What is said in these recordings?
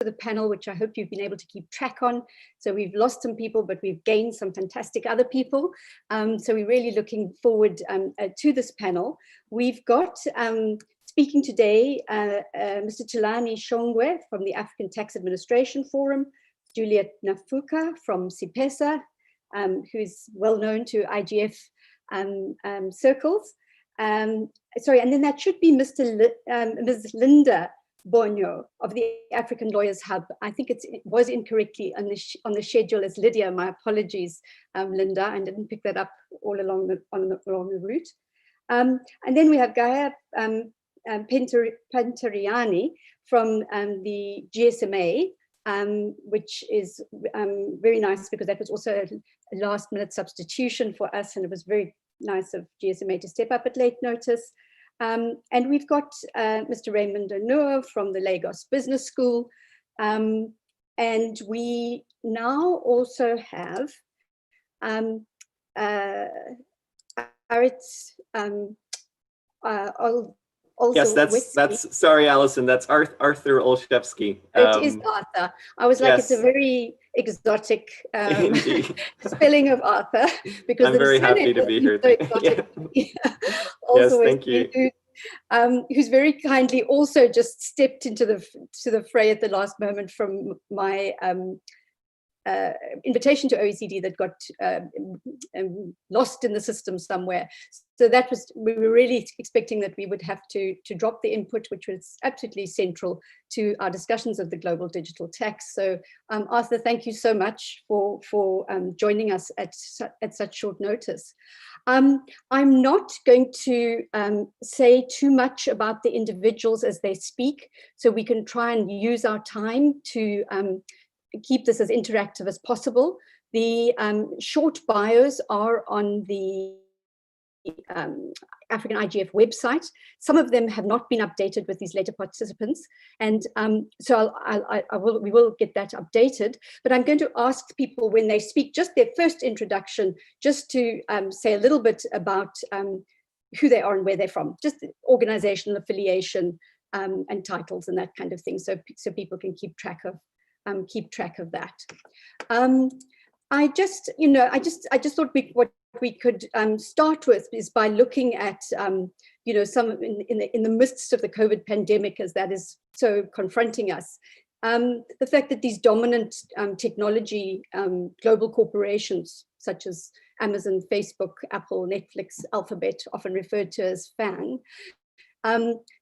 the panel, which I hope you've been able to keep track on. So we've lost some people, but we've gained some fantastic other people. So we're really looking forward to this panel. We've got speaking today, Mr. Tulani Shongwe from the African Tax Administration Forum, Juliet Nafuka from CIPESA, who's well known to IGF circles. Sorry, and then that should be Ms. Linda Bonyo of the African Lawyers Hub. I think it was incorrectly on the schedule as Lydia. My apologies, Linda. I didn't pick that up all along the route. And then we have Gaia Pentariani from the GSMA, which is very nice because that was also a last-minute substitution for us, and it was very nice of GSMA to step up at late notice. And we've got Mr. Raymond Onur from the Lagos Business School. And we now also have Arit yes, that's sorry, Alison, that's Arthur Olszewski. It is Arthur. I was like, yes. It's a very exotic spelling of Arthur. Because I'm very happy to be here. Also, yes, thank you. Who's very kindly also just stepped into the fray at the last moment from my invitation to OECD that got lost in the system somewhere. So that was, we were really expecting that we would have to drop the input, which was absolutely central to our discussions of the global digital tax. So Arthur, thank you so much for joining us at such short notice. I'm not going to say too much about the individuals as they speak, so we can try and use our time to keep this as interactive as possible. The short bios are on the African IGF website. Some of them have not been updated with these later participants, and so we will get that updated. But I'm going to ask people when they speak, just their first introduction, just to say a little bit about who they are and where they're from, just the organizational affiliation and titles and that kind of thing, so people can keep track of that. I just thought what we could start with is by looking at some in the midst of the COVID pandemic, as that is so confronting us, the fact that these dominant technology global corporations such as Amazon, Facebook, Apple, Netflix, Alphabet, often referred to as FAN,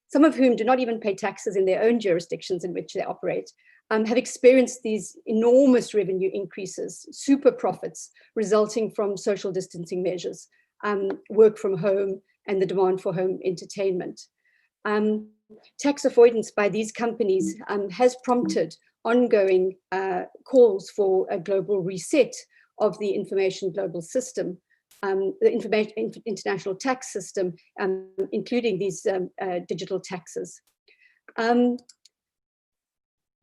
some of whom do not even pay taxes in their own jurisdictions in which they operate, have experienced these enormous revenue increases, super profits resulting from social distancing measures, work from home, and the demand for home entertainment. Tax avoidance by these companies has prompted ongoing calls for a global reset of the information global system, the international tax system, including these digital taxes.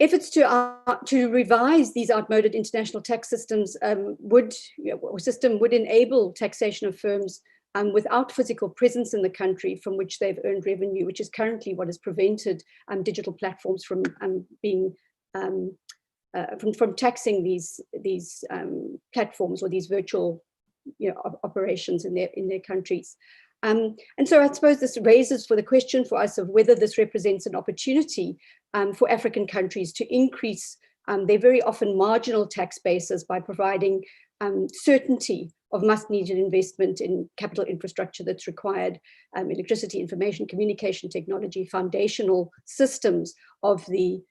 Efforts to revise these outmoded international tax systems would enable taxation of firms without physical presence in the country from which they've earned revenue, which is currently what has prevented digital platforms from from taxing these platforms or these virtual operations in their countries. And so I suppose this raises the question for us of whether this represents an opportunity for African countries to increase their very often marginal tax bases by providing certainty of much-needed investment in capital infrastructure that's required, electricity, information, communication technology, foundational systems of the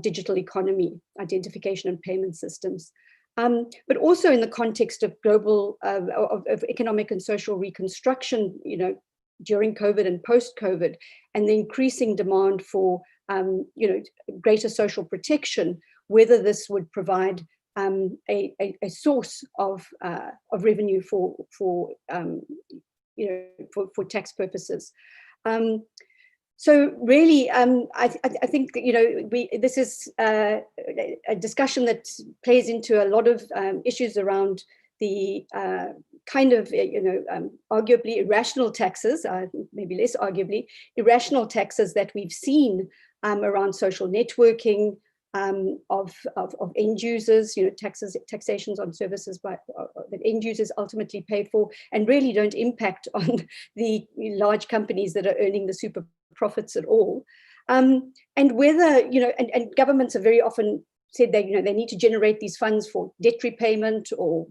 digital economy, identification and payment systems. But also in the context of global, of economic and social reconstruction, during COVID and post-COVID, and the increasing demand for, greater social protection, whether this would provide a source of revenue for tax purposes. So really, I think that, this is a discussion that plays into a lot of issues around the kind of, arguably irrational taxes, maybe less arguably, irrational taxes that we've seen around social networking, of end users, taxations on services that end users ultimately pay for, and really don't impact on the large companies that are earning the super profits at all. And whether, and governments are very often said they need to generate these funds for debt repayment or,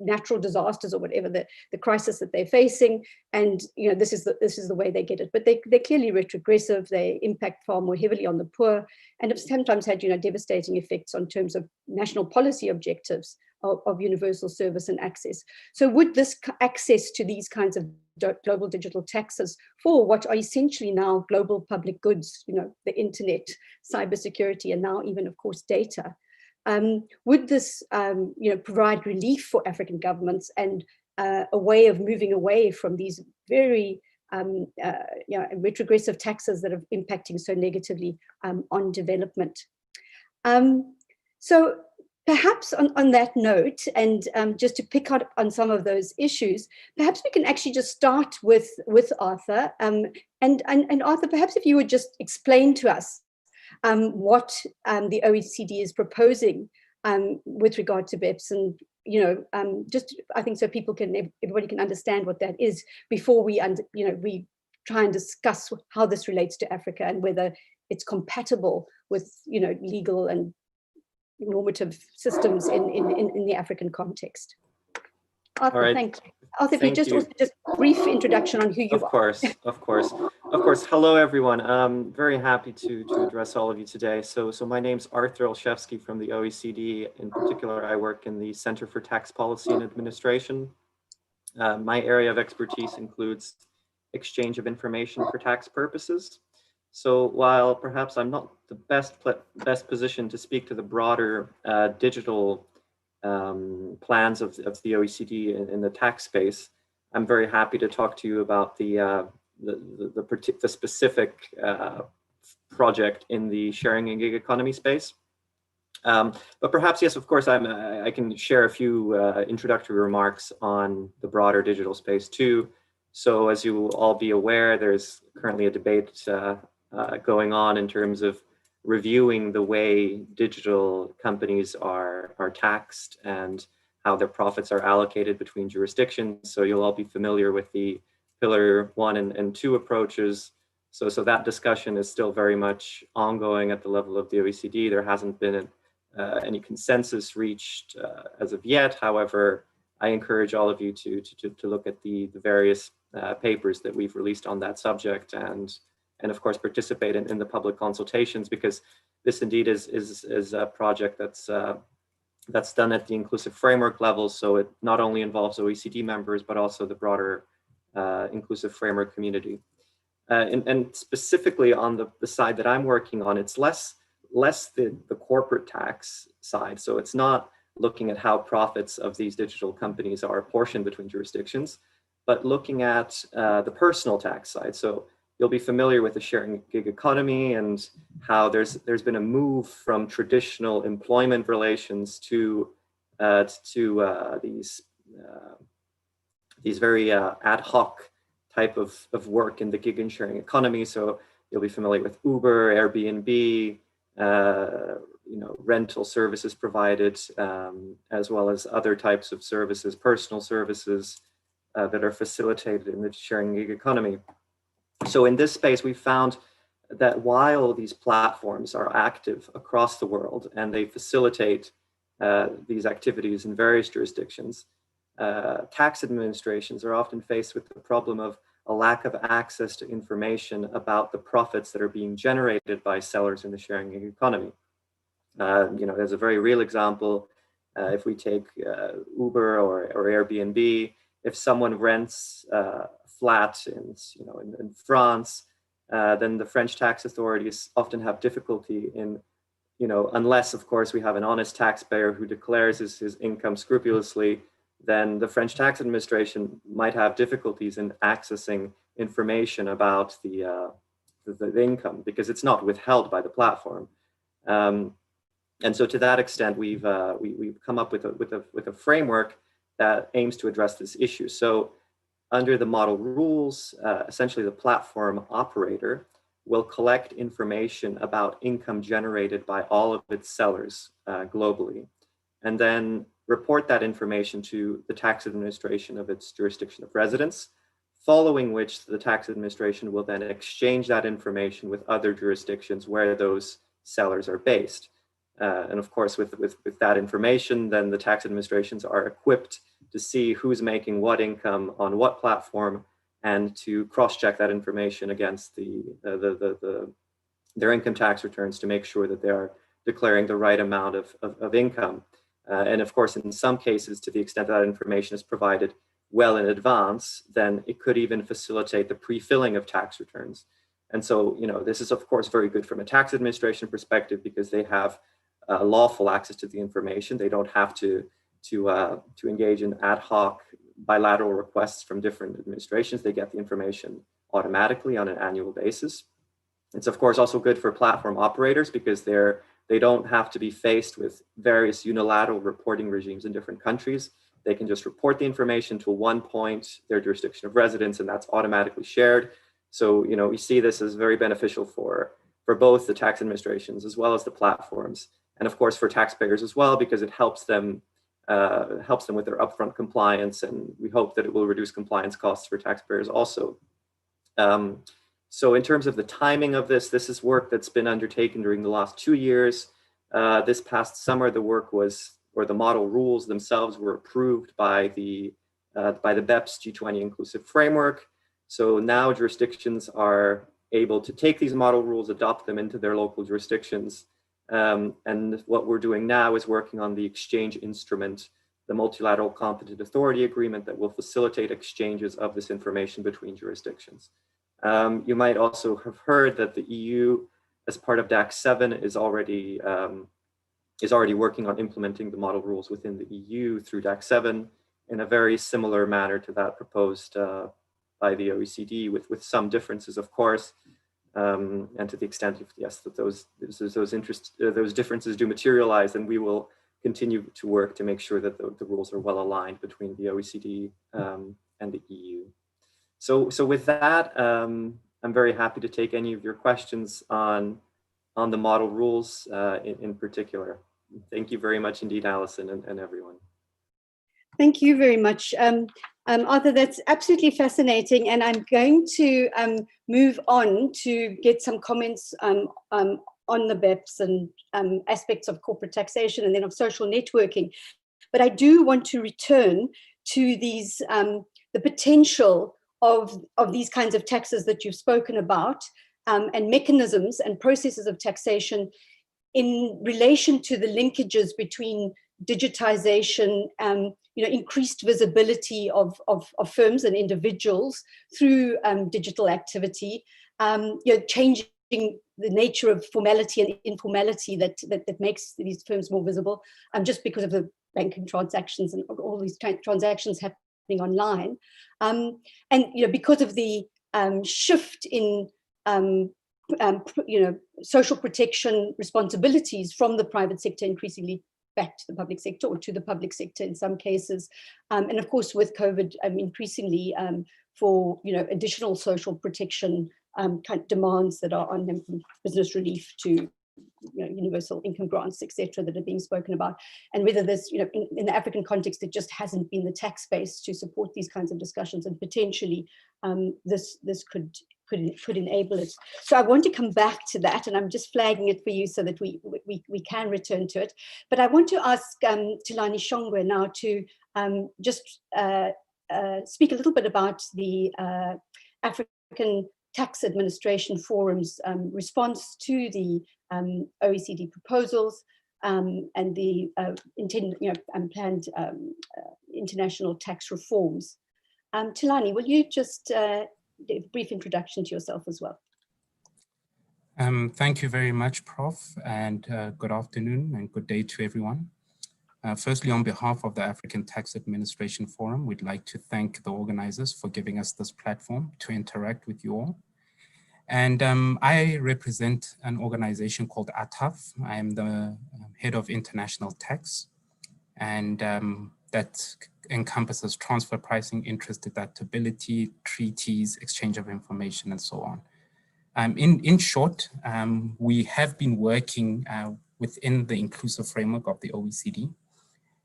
natural disasters or whatever the crisis that they're facing. And, this is the way they get it. But they're clearly retrogressive. They impact far more heavily on the poor, and have sometimes had, devastating effects on terms of national policy objectives of universal service and access. So would this access to these kinds of global digital taxes for what are essentially now global public goods, the internet, cybersecurity, and now even, of course, data, would this provide relief for African governments and a way of moving away from these very retrogressive taxes that are impacting so negatively on development? So perhaps on that note, and just to pick up on some of those issues, perhaps we can actually just start with Arthur. And Arthur, perhaps if you would just explain to us what the OECD is proposing with regard to BEPS, and just I think so everybody can understand what that is before we try and discuss how this relates to Africa and whether it's compatible with legal and normative systems in the African context. Arthur, right. thank you. Arthur, if you just also just brief introduction on who you are. Of course. Hello, everyone. I'm very happy to address all of you today. So my name's Arthur Olszewski from the OECD. In particular, I work in the Center for Tax Policy and Administration. My area of expertise includes exchange of information for tax purposes. So while perhaps I'm not the best position to speak to the broader digital plans of the OECD in the tax space, I'm very happy to talk to you about the specific project in the sharing and gig economy space. But perhaps, yes, of course, I can share a few introductory remarks on the broader digital space too. So as you will all be aware, there's currently a debate going on in terms of reviewing the way digital companies are taxed and how their profits are allocated between jurisdictions. So you'll all be familiar with the Pillar 1 and 2 approaches. So that discussion is still very much ongoing at the level of the OECD. There hasn't been any consensus reached as of yet. However, I encourage all of you to look at the various papers that we've released on that subject, and of course participate in the public consultations, because this indeed is a project that's done at the inclusive framework level. So it not only involves OECD members, but also the broader inclusive framework community. And specifically on the side that I'm working on, it's less the corporate tax side. So it's not looking at how profits of these digital companies are apportioned between jurisdictions, but looking at the personal tax side. So you'll be familiar with the sharing gig economy and how there's been a move from traditional employment relations to these very ad hoc type of work in the gig and sharing economy. So you'll be familiar with Uber, Airbnb, rental services provided, as well as other types of services, personal services that are facilitated in the sharing gig economy. So in this space, we found that while these platforms are active across the world and they facilitate these activities in various jurisdictions, tax administrations are often faced with the problem of a lack of access to information about the profits that are being generated by sellers in the sharing gig economy. There's a very real example. If we take Uber or Airbnb, if someone rents a flat in France, then the French tax authorities often have difficulty in, unless of course we have an honest taxpayer who declares his income scrupulously, then the French tax administration might have difficulties in accessing information about the income, because it's not withheld by the platform. And so to that extent, we've come up with a framework that aims to address this issue. So under the model rules, essentially the platform operator will collect information about income generated by all of its sellers globally, and then report that information to the tax administration of its jurisdiction of residence, following which the tax administration will then exchange that information with other jurisdictions where those sellers are based. And of course, with that information, then the tax administrations are equipped to see who's making what income on what platform, and to cross-check that information against their income tax returns to make sure that they are declaring the right amount of income. And of course, in some cases, to the extent that information is provided well in advance, then it could even facilitate the pre-filling of tax returns. And so, this is of course very good from a tax administration perspective, because they have lawful access to the information. They don't have to engage in ad hoc bilateral requests from different administrations. They get the information automatically on an annual basis. It's of course also good for platform operators, because they don't have to be faced with various unilateral reporting regimes in different countries. They can just report the information to one point, their jurisdiction of residence, and that's automatically shared. So, we see this as very beneficial for both the tax administrations as well as the platforms, and of course for taxpayers as well, because it helps them with their upfront compliance, and we hope that it will reduce compliance costs for taxpayers also. So in terms of the timing of this is work that's been undertaken during the last 2 years. This past summer, the work the model rules themselves were approved by the BEPS G20 inclusive framework. So now jurisdictions are able to take these model rules, adopt them into their local jurisdictions. And what we're doing now is working on the exchange instrument, the multilateral competent authority agreement that will facilitate exchanges of this information between jurisdictions. You might also have heard that the EU, as part of DAC 7, is already working on implementing the model rules within the EU through DAC 7 in a very similar manner to that proposed by the OECD, with some differences, of course. And to the extent, yes, that those differences do materialize, then we will continue to work to make sure that the rules are well aligned between the OECD and the EU. So with that, I'm very happy to take any of your questions on the model rules in particular. Thank you very much indeed, Alison, and everyone. Thank you very much. Arthur, that's absolutely fascinating. And I'm going to move on to get some comments on the BEPS and aspects of corporate taxation and then of social networking. But I do want to return to these, the potential of these kinds of taxes that you've spoken about, and mechanisms and processes of taxation in relation to the linkages between digitization, increased visibility of firms and individuals through digital activity, changing the nature of formality and informality that makes these firms more visible, just because of the banking transactions and all these transactions happening online, and because of the shift in social protection responsibilities from the private sector increasingly back to the public sector, or to the public sector in some cases, and of course with COVID, increasingly for additional social protection kind of demands that are on them, from business relief to universal income grants, etc., that are being spoken about, and whether there's in the African context, it just hasn't been the tax base to support these kinds of discussions, and potentially this could enable it. So I want to come back to that, and I'm just flagging it for you so that we can return to it. But I want to ask Thulani Shongwe now to just speak a little bit about the African Tax Administration Forum's response to the OECD proposals and the planned international tax reforms. Thulani, will you just a brief introduction to yourself as well? Thank you very much, Prof, and good afternoon and good day to everyone. Firstly, on behalf of the African Tax Administration Forum, we'd like to thank the organizers for giving us this platform to interact with you all. And I represent an organization called ATAF. I am the head of international tax, and that encompasses transfer pricing, interest deductibility, treaties, exchange of information, and so on. In short, we have been working within the inclusive framework of the OECD,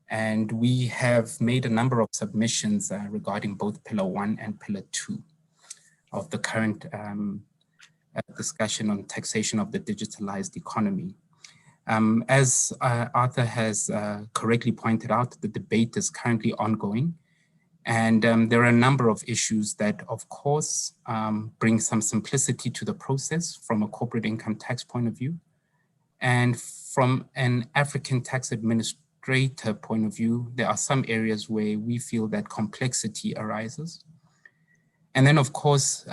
and we have made a number of submissions regarding both Pillar 1 and Pillar 2 of the current discussion on taxation of the digitalized economy. As Arthur has correctly pointed out, the debate is currently ongoing. And there are a number of issues that, of course, bring some simplicity to the process from a corporate income tax point of view. And from an African tax administrator point of view, there are some areas where we feel that complexity arises. And then, of course,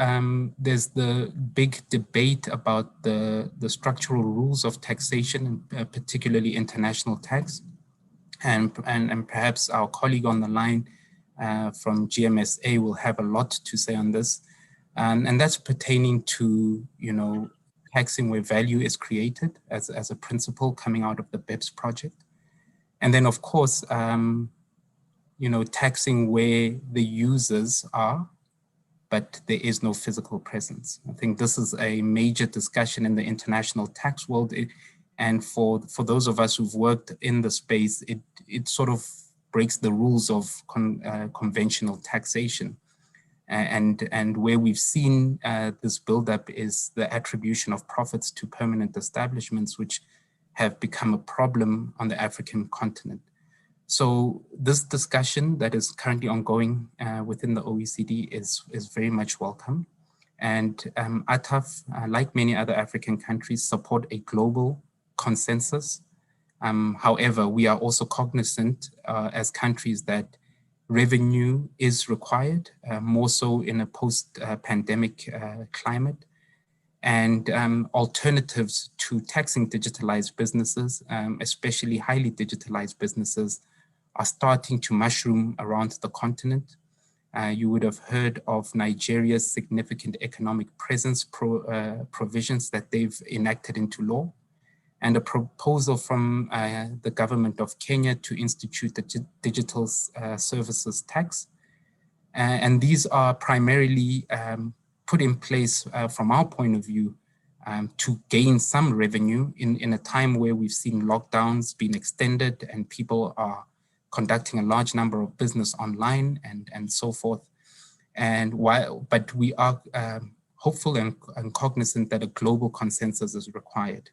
there's the big debate about the structural rules of taxation, and particularly international tax. And perhaps our colleague on the line from GMSA will have a lot to say on this. And that's pertaining to, taxing where value is created as a principle coming out of the BEPS project. And then, of course, taxing where the users are, but there is no physical presence. I think this is a major discussion in the international tax world. And for those of us who've worked in the space, it sort of breaks the rules of conventional taxation. And where we've seen this buildup is the attribution of profits to permanent establishments, which have become a problem on the African continent. So this discussion that is currently ongoing within the OECD is very much welcome. And ATAF, like many other African countries, support a global consensus. However, we are also cognizant as countries that revenue is required, more so in a post-pandemic climate. And alternatives to taxing digitalized businesses, especially highly digitalized businesses, are starting to mushroom around the continent. You would have heard of Nigeria's significant economic presence provisions that they've enacted into law, and a proposal from the government of Kenya to institute the digital services tax. And these are primarily put in place from our point of view to gain some revenue in a time where we've seen lockdowns being extended and people are conducting a large number of business online and so forth. But we are hopeful and cognizant that a global consensus is required.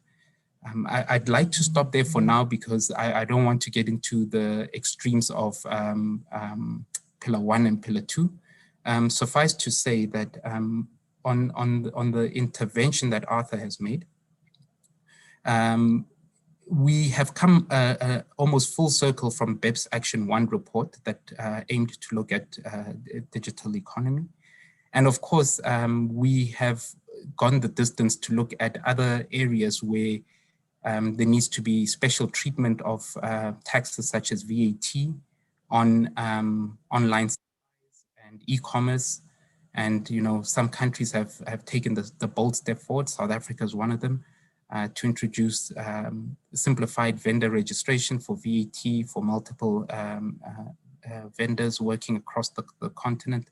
I'd like to stop there for now because I don't want to get into the extremes of Pillar 1 and Pillar 2. Suffice to say that on the intervention that Arthur has made, we have come almost full circle from BEPS Action 1 report that aimed to look at digital economy. And of course, we have gone the distance to look at other areas where there needs to be special treatment of taxes such as VAT on online and e-commerce. And some countries have taken the bold step forward. South Africa is one of them. To introduce simplified vendor registration for VAT for multiple vendors working across the continent.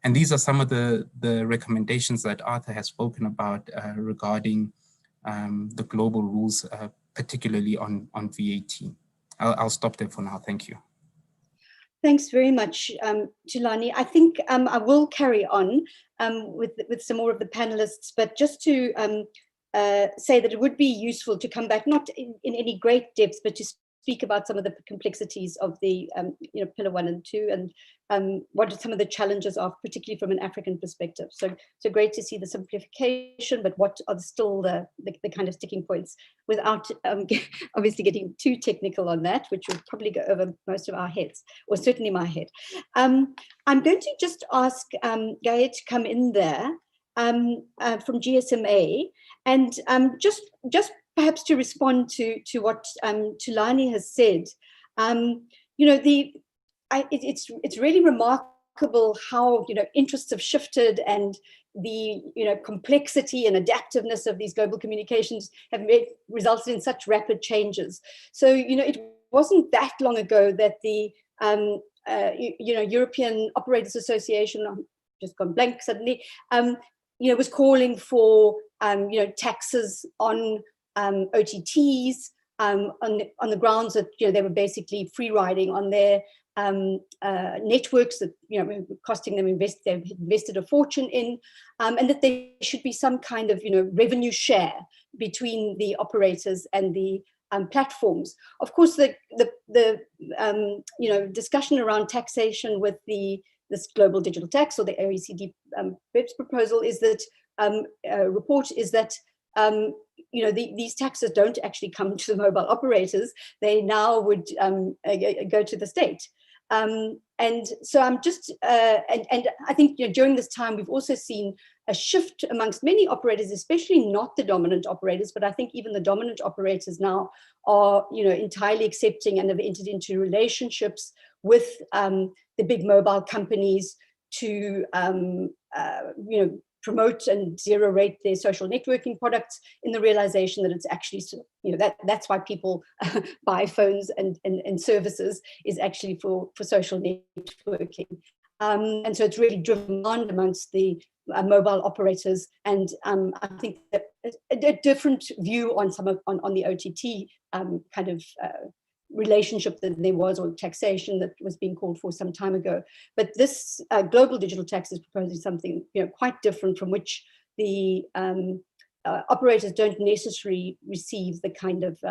And these are some of the recommendations that Arthur has spoken about regarding the global rules, particularly on VAT. I'll stop there for now. Thank you. Thanks very much, Thulani. I think I will carry on with some more of the panelists, but just to say that it would be useful to come back, not in any great depth, but to speak about some of the complexities of the Pillar 1 and 2 and what some of the challenges are, particularly from an African perspective. So great to see the simplification, but what are still the kind of sticking points without obviously getting too technical on that, which would probably go over most of our heads, or certainly my head. I'm going to just ask Gaye to come in there from GSMA, and just perhaps to respond to what Thulani has said. It's really remarkable how interests have shifted, and the complexity and adaptiveness of these global communications have resulted in such rapid changes. So it wasn't that long ago that the European Operators Association, just gone blank suddenly, was calling for taxes on OTTs on the grounds that they were basically free riding on their networks that costing them they've invested a fortune in, and that there should be some kind of revenue share between the operators and the platforms. Of course, the discussion around taxation with this global digital tax, or the OECD BEPS proposal, is that report is that these taxes don't actually come to the mobile operators. They now would go to the state. And so I'm just, and I think during this time, we've also seen a shift amongst many operators, especially not the dominant operators, but I think even the dominant operators now are, entirely accepting and have entered into relationships with the big mobile companies to, promote and zero rate their social networking products, in the realization that it's actually, that's why people buy phones and services, is actually for social networking. And so it's really driven demand amongst the mobile operators, and I think that a different view on on the OTT kind of relationship that there was, or taxation that was being called for some time ago. But this global digital tax is proposing something quite different, from which the operators don't necessarily receive the kind of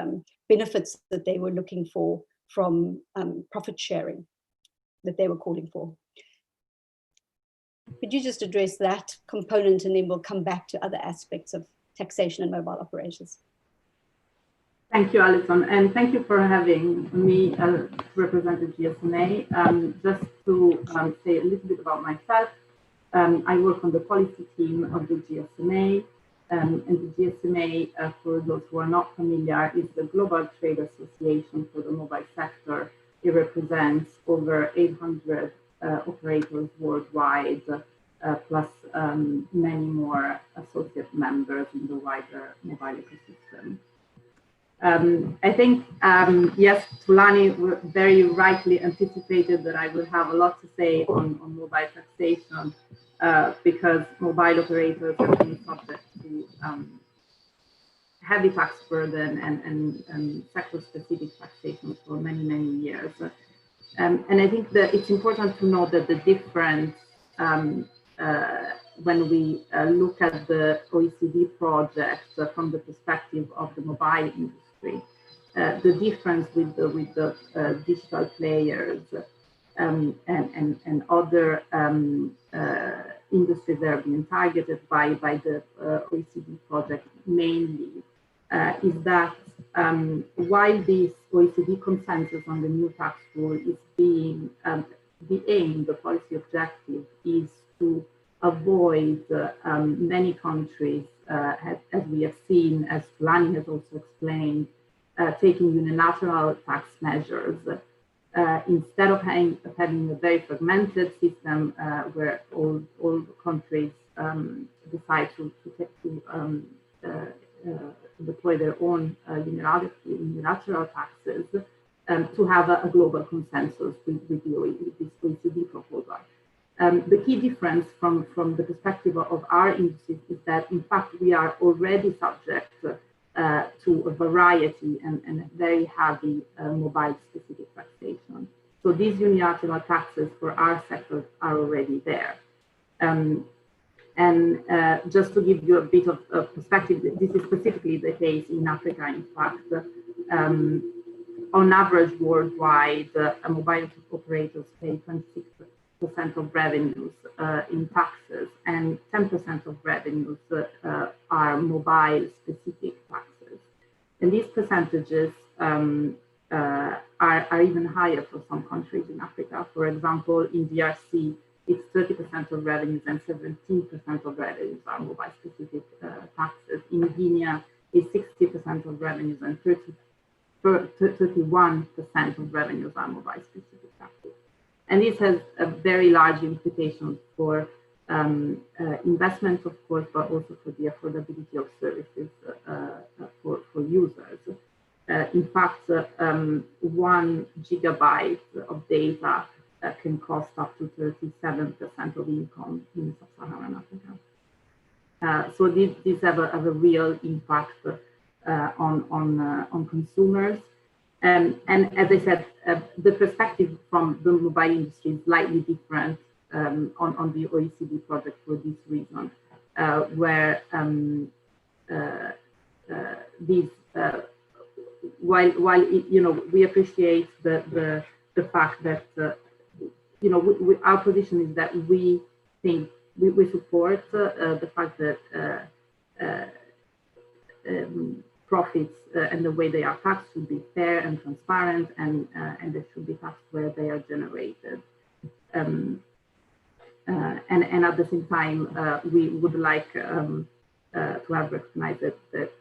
benefits that they were looking for from profit sharing that they were calling for. Could you just address that component, and then we'll come back to other aspects of taxation and mobile operators? Thank you, Alison, and thank you for having me represent the GSMA. Just to say a little bit about myself, I work on the policy team of the GSMA, and the GSMA, for those who are not familiar, is the Global Trade Association for the mobile sector. It represents over 800 operators worldwide, plus many more associate members in the wider mobile ecosystem. I think, yes, Tulani very rightly anticipated that I will have a lot to say on mobile taxation, because mobile operators have been subject to heavy tax burden and sector-specific taxation for many, many years. And I think that it's important to note that the difference when we look at the OECD project from the perspective of the mobile industry, the difference with the digital players and other industries that are being targeted by the OECD project mainly is that while this OECD consensus on the new tax rule is being the aim, the policy objective is to avoid many countries, as we have seen, as Tulani has also explained, taking unilateral tax measures instead of having a very fragmented system where all countries decide to deploy their own unilateral taxes, to have a global consensus with this OECD proposal. The key difference from the perspective of our industry is that, in fact, we are already subject to a variety and a very heavy mobile-specific taxation. So these unilateral taxes for our sector are already there. And just to give you a bit of perspective, this is specifically the case in Africa. In fact, on average worldwide, mobile operators pay 26% of revenues in taxes, and 10% of revenues are mobile-specific taxes. And these percentages are even higher for some countries in Africa. For example, in DRC, it's 30% of revenues and 17% of revenues are mobile-specific taxes. In Guinea, it's 60% of revenues and 31% of revenues are mobile-specific taxes. And this has a very large implications for investment, of course, but also for the affordability of services for users. In fact, 1 gigabyte of data can cost up to 37% of income in sub-Saharan Africa. So these have a real impact on consumers. And as I said, the perspective from the mobile industry is slightly different on the OECD project for this reason, where these while we appreciate the fact that our position is that we think we support the fact that profits and the way they are taxed should be fair and transparent, and they should be taxed where they are generated. And at the same time, we would like to have recognized that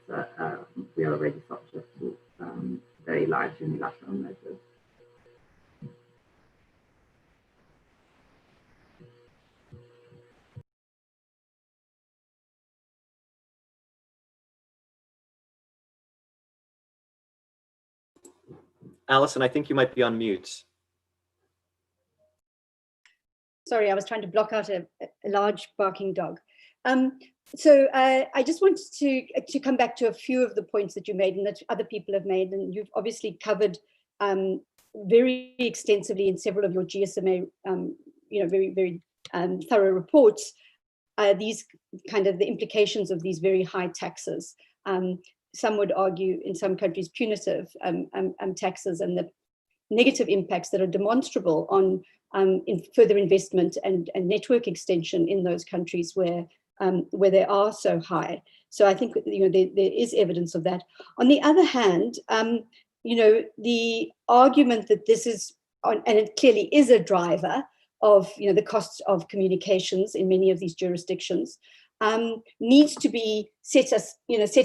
we are already subject to very large unilateral measures. Alison, I think you might be on mute. Sorry, I was trying to block out a large barking dog. So I just wanted to come back to a few of the points that you made and that other people have made, and you've obviously covered very extensively in several of your GSMA, very thorough reports, these kind of the implications of these very high taxes. Some would argue in some countries punitive taxes, and the negative impacts that are demonstrable on in further investment and network extension in those countries where they are so high. So I think there is evidence of that. On the other hand, the argument that this is, and it clearly is a driver of the costs of communications in many of these jurisdictions, needs to be set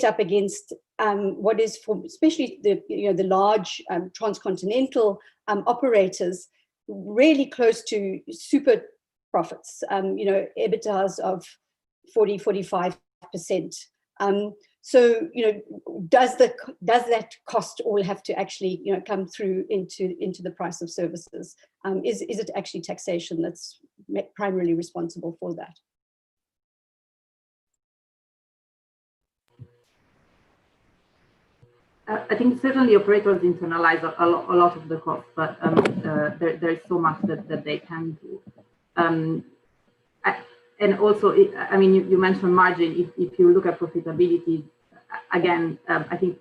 up against what is for especially the large transcontinental operators really close to super profits, EBITDAs of 40-45%. So does that cost all have to actually come through into the price of services? Is it actually taxation that's primarily responsible for that? I think certainly operators internalize a lot of the cost, but there is so much that they can do. And also, you mentioned margin. If you look at profitability, again, I think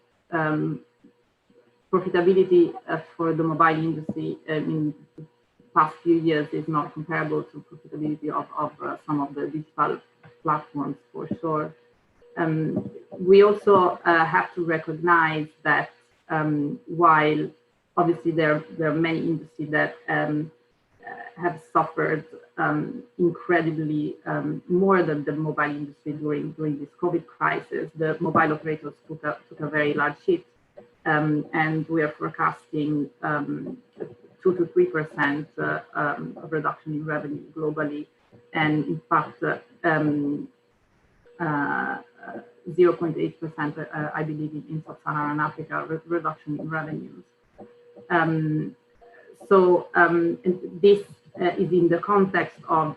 profitability for the mobile industry in the past few years is not comparable to profitability of some of the digital platforms, for sure. We also have to recognize that while obviously there are many industries that have suffered incredibly more than the mobile industry during this COVID crisis, the mobile operators took a very large hit, and we are forecasting 2 to 3% of reduction in revenue globally, and in fact 0.8%, I believe, in sub-Saharan Africa, reduction in revenues. So this is in the context of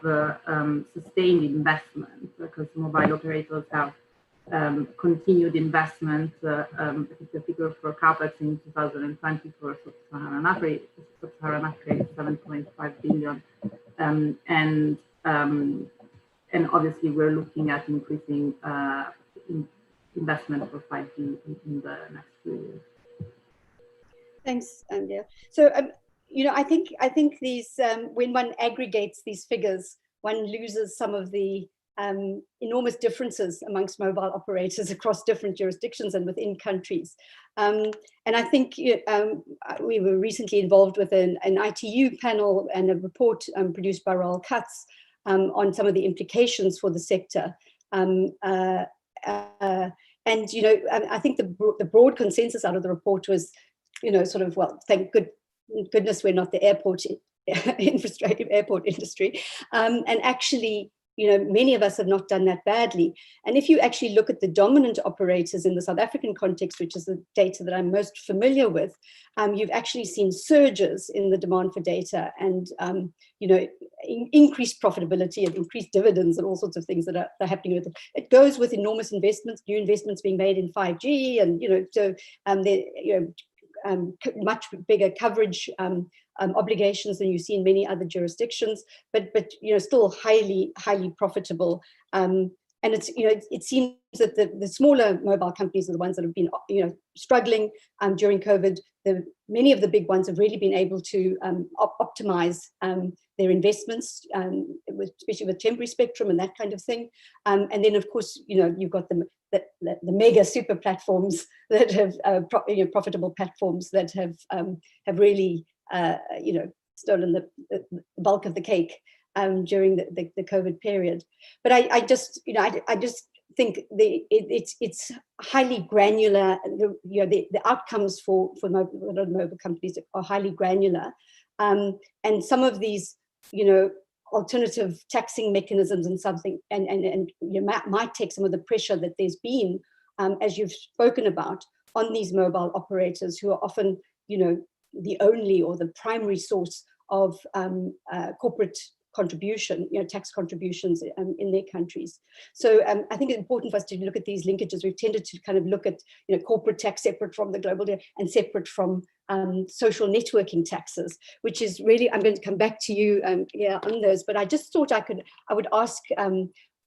sustained investment, because mobile operators have continued investment. I think the figure for CapEx in 2020 for sub-Saharan Africa is 7.5 billion, and obviously we're looking at increasing investment for 5G in the next few years. Thanks, Andrea. So I think these when one aggregates these figures, one loses some of the enormous differences amongst mobile operators across different jurisdictions and within countries. And I think we were recently involved with an ITU panel and a report produced by Raoul Katz on some of the implications for the sector. And I think the broad consensus out of the report was, sort of, well, thank goodness we're not the airport industry, and actually, many of us have not done that badly. And if you actually look at the dominant operators in the South African context, which is the data that I'm most familiar with, you've actually seen surges in the demand for data and, increased profitability and increased dividends and all sorts of things that are happening with it. It goes with enormous investments, new investments being made in 5G, and, much bigger coverage obligations than you see in many other jurisdictions, but still highly profitable. And it's it seems that the smaller mobile companies are the ones that have been struggling during COVID. Many of the big ones have really been able to optimize their investments, especially with temporary spectrum and that kind of thing. And then of course you've got the mega super platforms that have profitable platforms that have really stolen the bulk of the cake during the COVID period. But I just think it's highly granular. The outcomes for mobile companies are highly granular, and some of these alternative taxing mechanisms and something and might take some of the pressure that there's been, as you've spoken about, on these mobile operators who are often the only or the primary source of corporate contribution, tax contributions in their countries. So I think it's important for us to look at these linkages. We've tended to kind of look at corporate tax separate from the global and separate from social networking taxes, which is really, I'm going to come back to you on those, but I just thought I would ask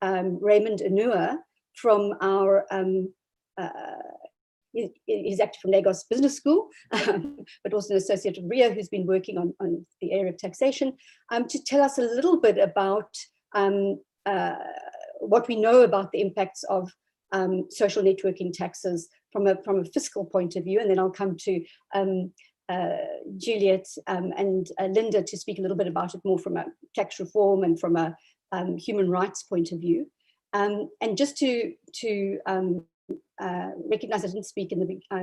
Raymond Anua from our he's actually from Lagos Business School, but also an associate of RIA who's been working on the area of taxation, to tell us a little bit about what we know about the impacts of social networking taxes from a fiscal point of view. And then I'll come to Juliet and Linda to speak a little bit about it more from a tax reform and from a human rights point of view. And just to recognize I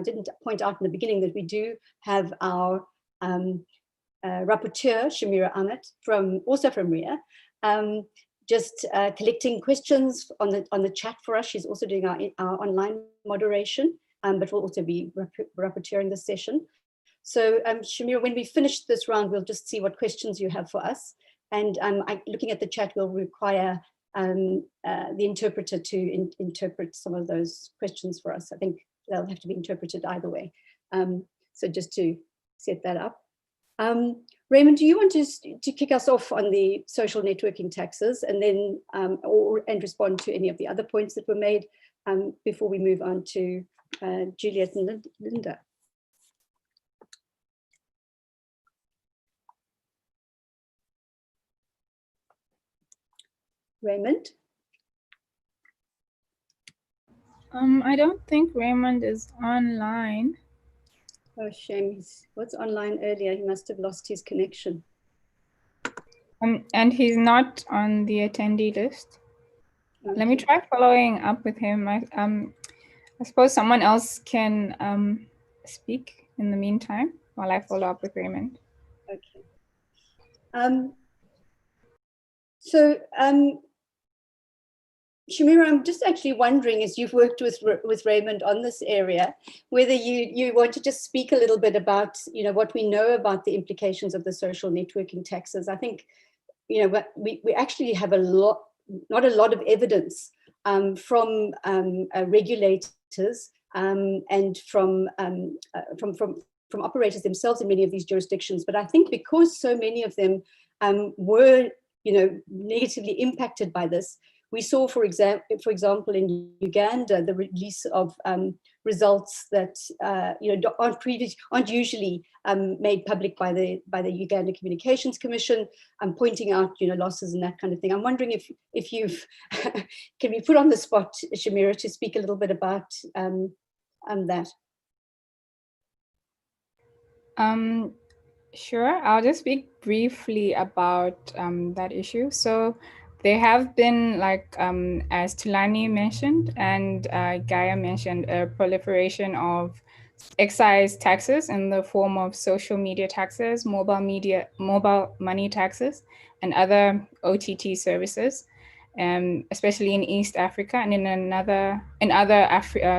didn't point out in the beginning that we do have our rapporteur Shamira Ahmed also from RIA, just collecting questions on the chat for us. She's also doing our online moderation, but will also be rapporteuring this session. So Shamira, when we finish this round, we'll just see what questions you have for us. And looking at the chat, we'll require the interpreter to interpret some of those questions for us. I think they'll have to be interpreted either way. So just to set that up. Raymond, do you want to kick us off on the social networking taxes and then and respond to any of the other points that were made before we move on to Juliet and Linda? Raymond? I don't think Raymond is online. Oh, shame. He was online earlier. He must have lost his connection. And he's not on the attendee list. Okay. Let me try following up with him. I suppose someone else can speak in the meantime while I follow up with Raymond. Okay. So, Shamira, I'm just actually wondering, as you've worked with Raymond on this area, whether you want to just speak a little bit about, what we know about the implications of the social networking taxes. I think, we actually have not a lot of evidence from regulators and from operators themselves in many of these jurisdictions. But I think because so many of them were, negatively impacted by this, we saw, for example, in Uganda, the release of results that aren't usually made public by the Uganda Communications Commission, pointing out losses and that kind of thing. I'm wondering if you've can be put on the spot, Shamira, to speak a little bit about that. Sure, I'll just speak briefly about that issue. So there have been, as Tulani mentioned and Gaia mentioned, a proliferation of excise taxes in the form of social media taxes, mobile money taxes, and other OTT services. especially in East Africa and in other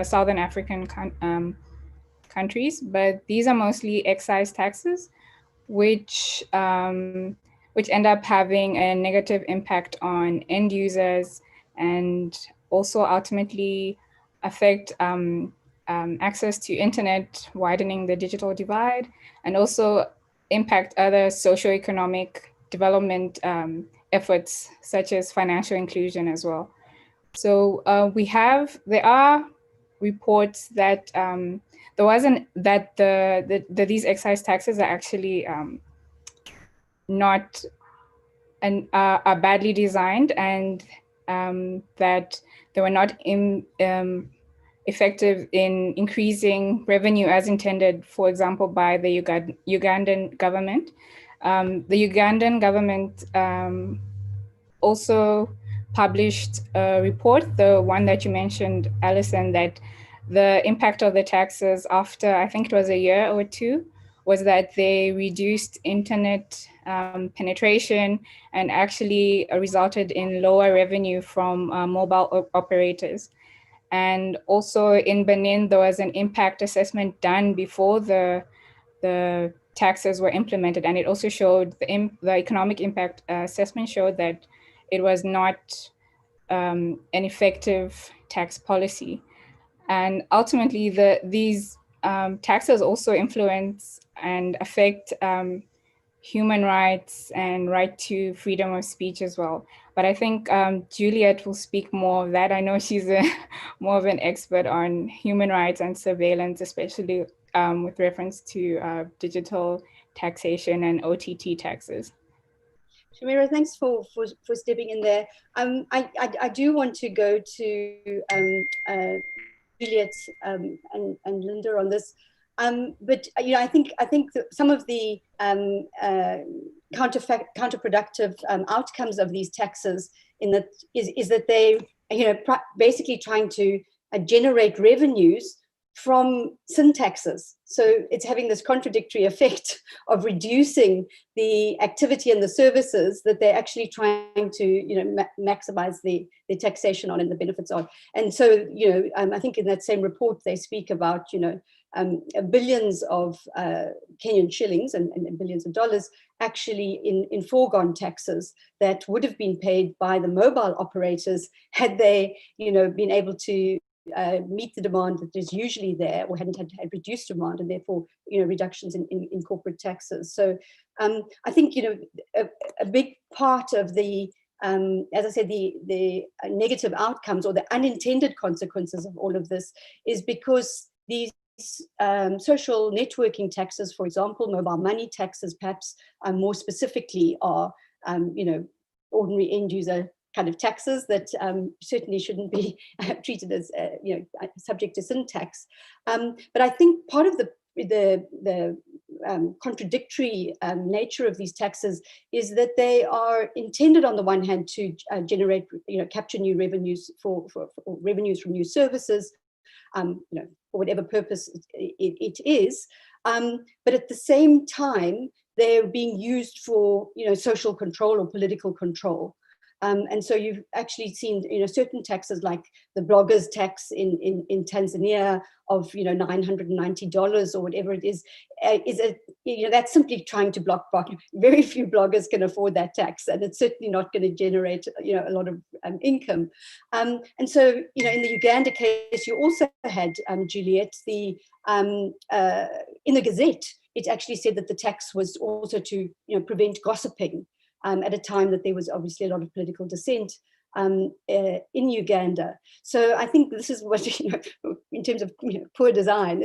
Southern African countries. But these are mostly excise taxes, which end up having a negative impact on end users and also ultimately affect access to internet, widening the digital divide, and also impact other socioeconomic development efforts such as financial inclusion as well. So there are reports that these excise taxes are actually not are badly designed, and that they were not effective in increasing revenue as intended, for example, by the Ugandan government. The Ugandan government also published a report, the one that you mentioned, Alison, that the impact of the taxes after, I think it was a year or two, was that they reduced internet penetration and actually resulted in lower revenue from mobile operators. And also in Benin, there was an impact assessment done before the taxes were implemented, and it also showed the economic impact assessment showed that it was not an effective tax policy. And ultimately, these taxes also influence and affect human rights and right to freedom of speech as well. But I think Juliet will speak more of that. I know she's more of an expert on human rights and surveillance, especially with reference to digital taxation and OTT taxes. Shamira, thanks for stepping in there. I do want to go to Juliet and Linda on this. But I think that some of the counterproductive outcomes of these taxes is that they basically trying to generate revenues from sin taxes. So it's having this contradictory effect of reducing the activity and the services that they're actually trying to maximize the taxation on and the benefits on. And so I think in that same report they speak about billions of Kenyan shillings and billions of dollars actually in foregone taxes that would have been paid by the mobile operators had they been able to meet the demand that is usually there, or hadn't had reduced demand, and therefore reductions in corporate taxes. So I think a big part of the as I said, the negative outcomes or the unintended consequences of all of this is because these social networking taxes, for example, mobile money taxes, perhaps more specifically, are ordinary end user kind of taxes that certainly shouldn't be treated as subject to sin tax. But I think part of the contradictory nature of these taxes is that they are intended on the one hand to generate, capture new revenues for revenues from new services, for whatever purpose it is, but at the same time they're being used for social control or political control. And so you've actually seen, certain taxes like the bloggers tax in Tanzania of, $990 or whatever it is that's simply trying to block. Very few bloggers can afford that tax, and it's certainly not going to generate, a lot of income. And so, in the Uganda case, you also had, Juliet, in the Gazette, it actually said that the tax was also to, prevent gossiping. At a time that there was obviously a lot of political dissent in Uganda. So I think this is what, in terms of poor design,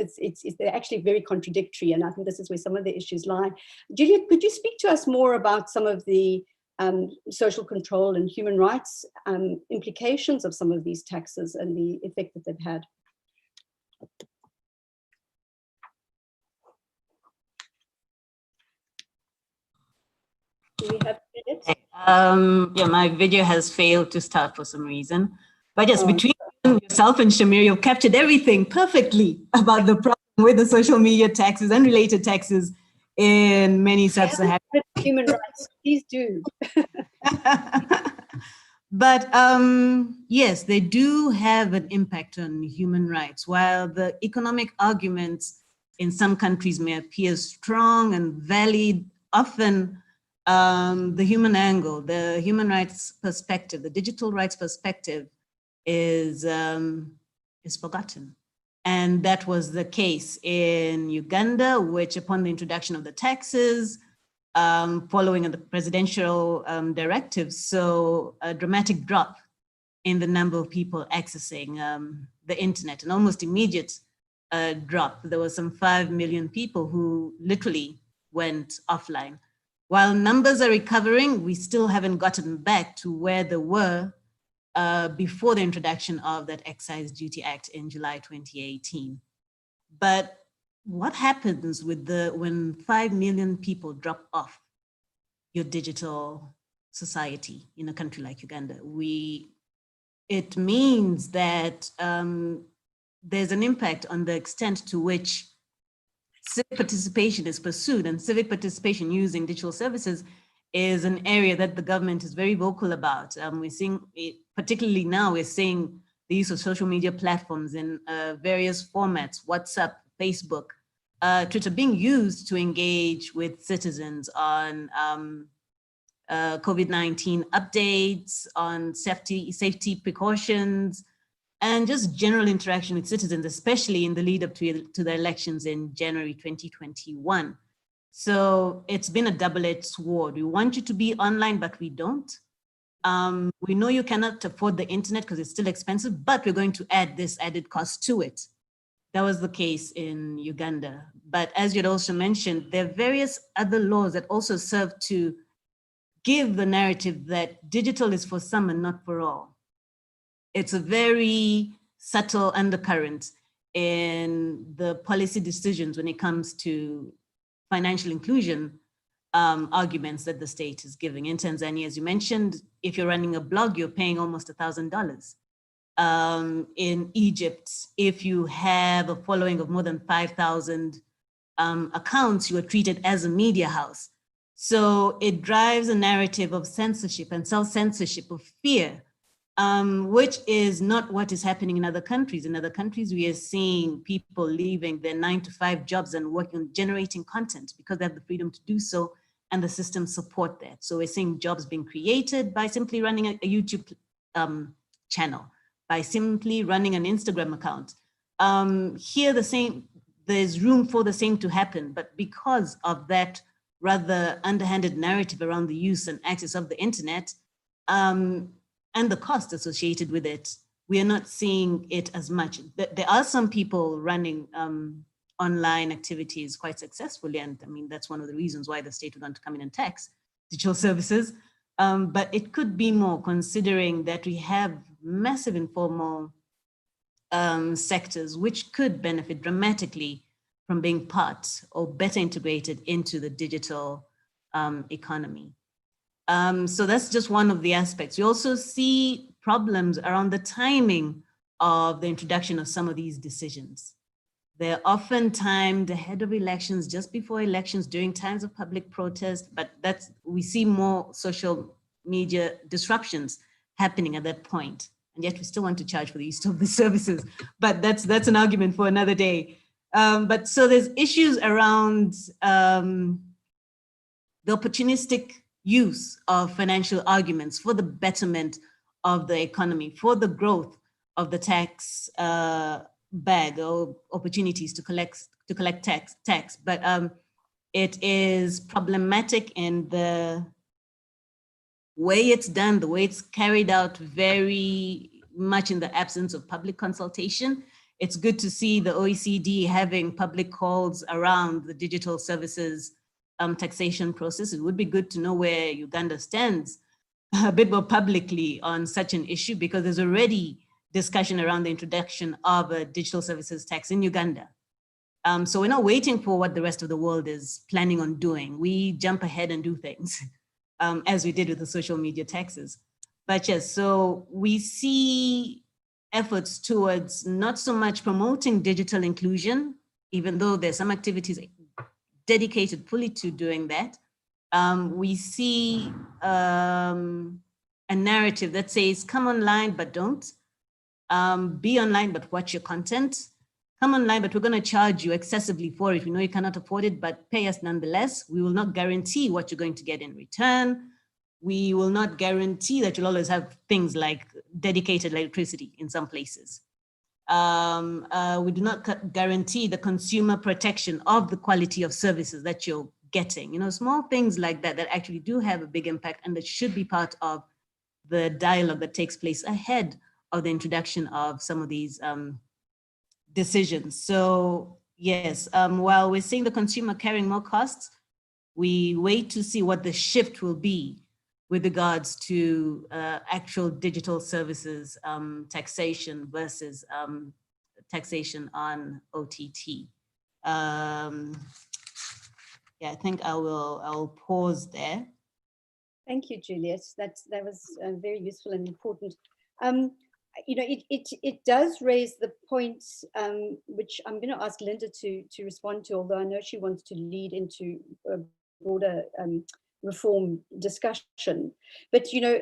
they're actually very contradictory, and I think this is where some of the issues lie. Juliet, could you speak to us more about some of the social control and human rights implications of some of these taxes and the effect that they've had? Do we have minutes? Yeah, my video has failed to start for some reason. But yes, between yourself and Shamir, you've captured everything perfectly about the problem with the social media taxes and related taxes in many sub-Saharan human rights. Please do. But yes, they do have an impact on human rights. While the economic arguments in some countries may appear strong and valid, often the human angle, the human rights perspective, the digital rights perspective is forgotten. And that was the case in Uganda, which upon the introduction of the taxes, following the presidential directives, saw a dramatic drop in the number of people accessing the internet, an almost immediate drop. There were some 5 million people who literally went offline. While numbers are recovering, we still haven't gotten back to where they were before the introduction of that Excise Duty Act in July 2018. But what happens with when 5 million people drop off your digital society in a country like Uganda? It means that there's an impact on the extent to which civic participation is pursued, and civic participation using digital services is an area that the government is very vocal about. We're seeing it, particularly now, we're seeing the use of social media platforms in various formats, WhatsApp, Facebook, Twitter, being used to engage with citizens on COVID-19 updates, on safety precautions, and just general interaction with citizens, especially in the lead up to the elections in January 2021. So it's been a double-edged sword. We want you to be online, but we don't. We know you cannot afford the internet because it's still expensive, but we're going to add this added cost to it. That was the case in Uganda. But as you'd also mentioned, there are various other laws that also serve to give the narrative that digital is for some and not for all. It's a very subtle undercurrent in the policy decisions when it comes to financial inclusion arguments that the state is giving. In Tanzania, as you mentioned, if you're running a blog, you're paying almost $1,000. In Egypt, if you have a following of more than 5,000 accounts, you are treated as a media house. So it drives a narrative of censorship and self-censorship, of fear, which is not what is happening in other countries. In other countries, we are seeing people leaving their 9-to-5 jobs and working on generating content because they have the freedom to do so, and the systems support that. So we're seeing jobs being created by simply running a YouTube channel, by simply running an Instagram account. Here, there's room for the same to happen, but because of that rather underhanded narrative around the use and access of the internet, and the cost associated with it, we are not seeing it as much. There are some people running online activities quite successfully, and I mean, that's one of the reasons why the state would want to come in and tax digital services. But it could be more, considering that we have massive informal sectors which could benefit dramatically from being part or better integrated into the digital economy. So that's just one of the aspects. We also see problems around the timing of the introduction of some of these decisions. They're often timed ahead of elections, just before elections, during times of public protest, but we see more social media disruptions happening at that point. And yet we still want to charge for the use of the services, but that's an argument for another day. But so there's issues around the opportunistic use of financial arguments for the betterment of the economy, for the growth of the tax bag or opportunities to collect tax. But it is problematic in the way it's done, the way it's carried out, very much in the absence of public consultation. It's good to see the OECD having public calls around the digital services taxation process. It would be good to know where Uganda stands a bit more publicly on such an issue, because there's already discussion around the introduction of a digital services tax in Uganda. So we're not waiting for what the rest of the world is planning on doing. We jump ahead and do things as we did with the social media taxes. But yes, so we see efforts towards not so much promoting digital inclusion, even though there's some activities dedicated fully to doing that. We see a narrative that says, come online, but don't. Be online, but watch your content. Come online, but we're going to charge you excessively for it. We know you cannot afford it, but pay us nonetheless. We will not guarantee what you're going to get in return. We will not guarantee that you'll always have things like dedicated electricity in some places. We do not guarantee the consumer protection of the quality of services that you're getting. You know, small things like that that actually do have a big impact and that should be part of the dialogue that takes place ahead of the introduction of some of these decisions. So yes, while we're seeing the consumer carrying more costs, we wait to see what the shift will be with regards to actual digital services, taxation versus taxation on OTT. Yeah, I think I'll pause there. Thank you, Juliet. That was very useful and important. You know, it does raise the point, which I'm going to ask Linda to respond to, although I know she wants to lead into a broader reform discussion. But you know,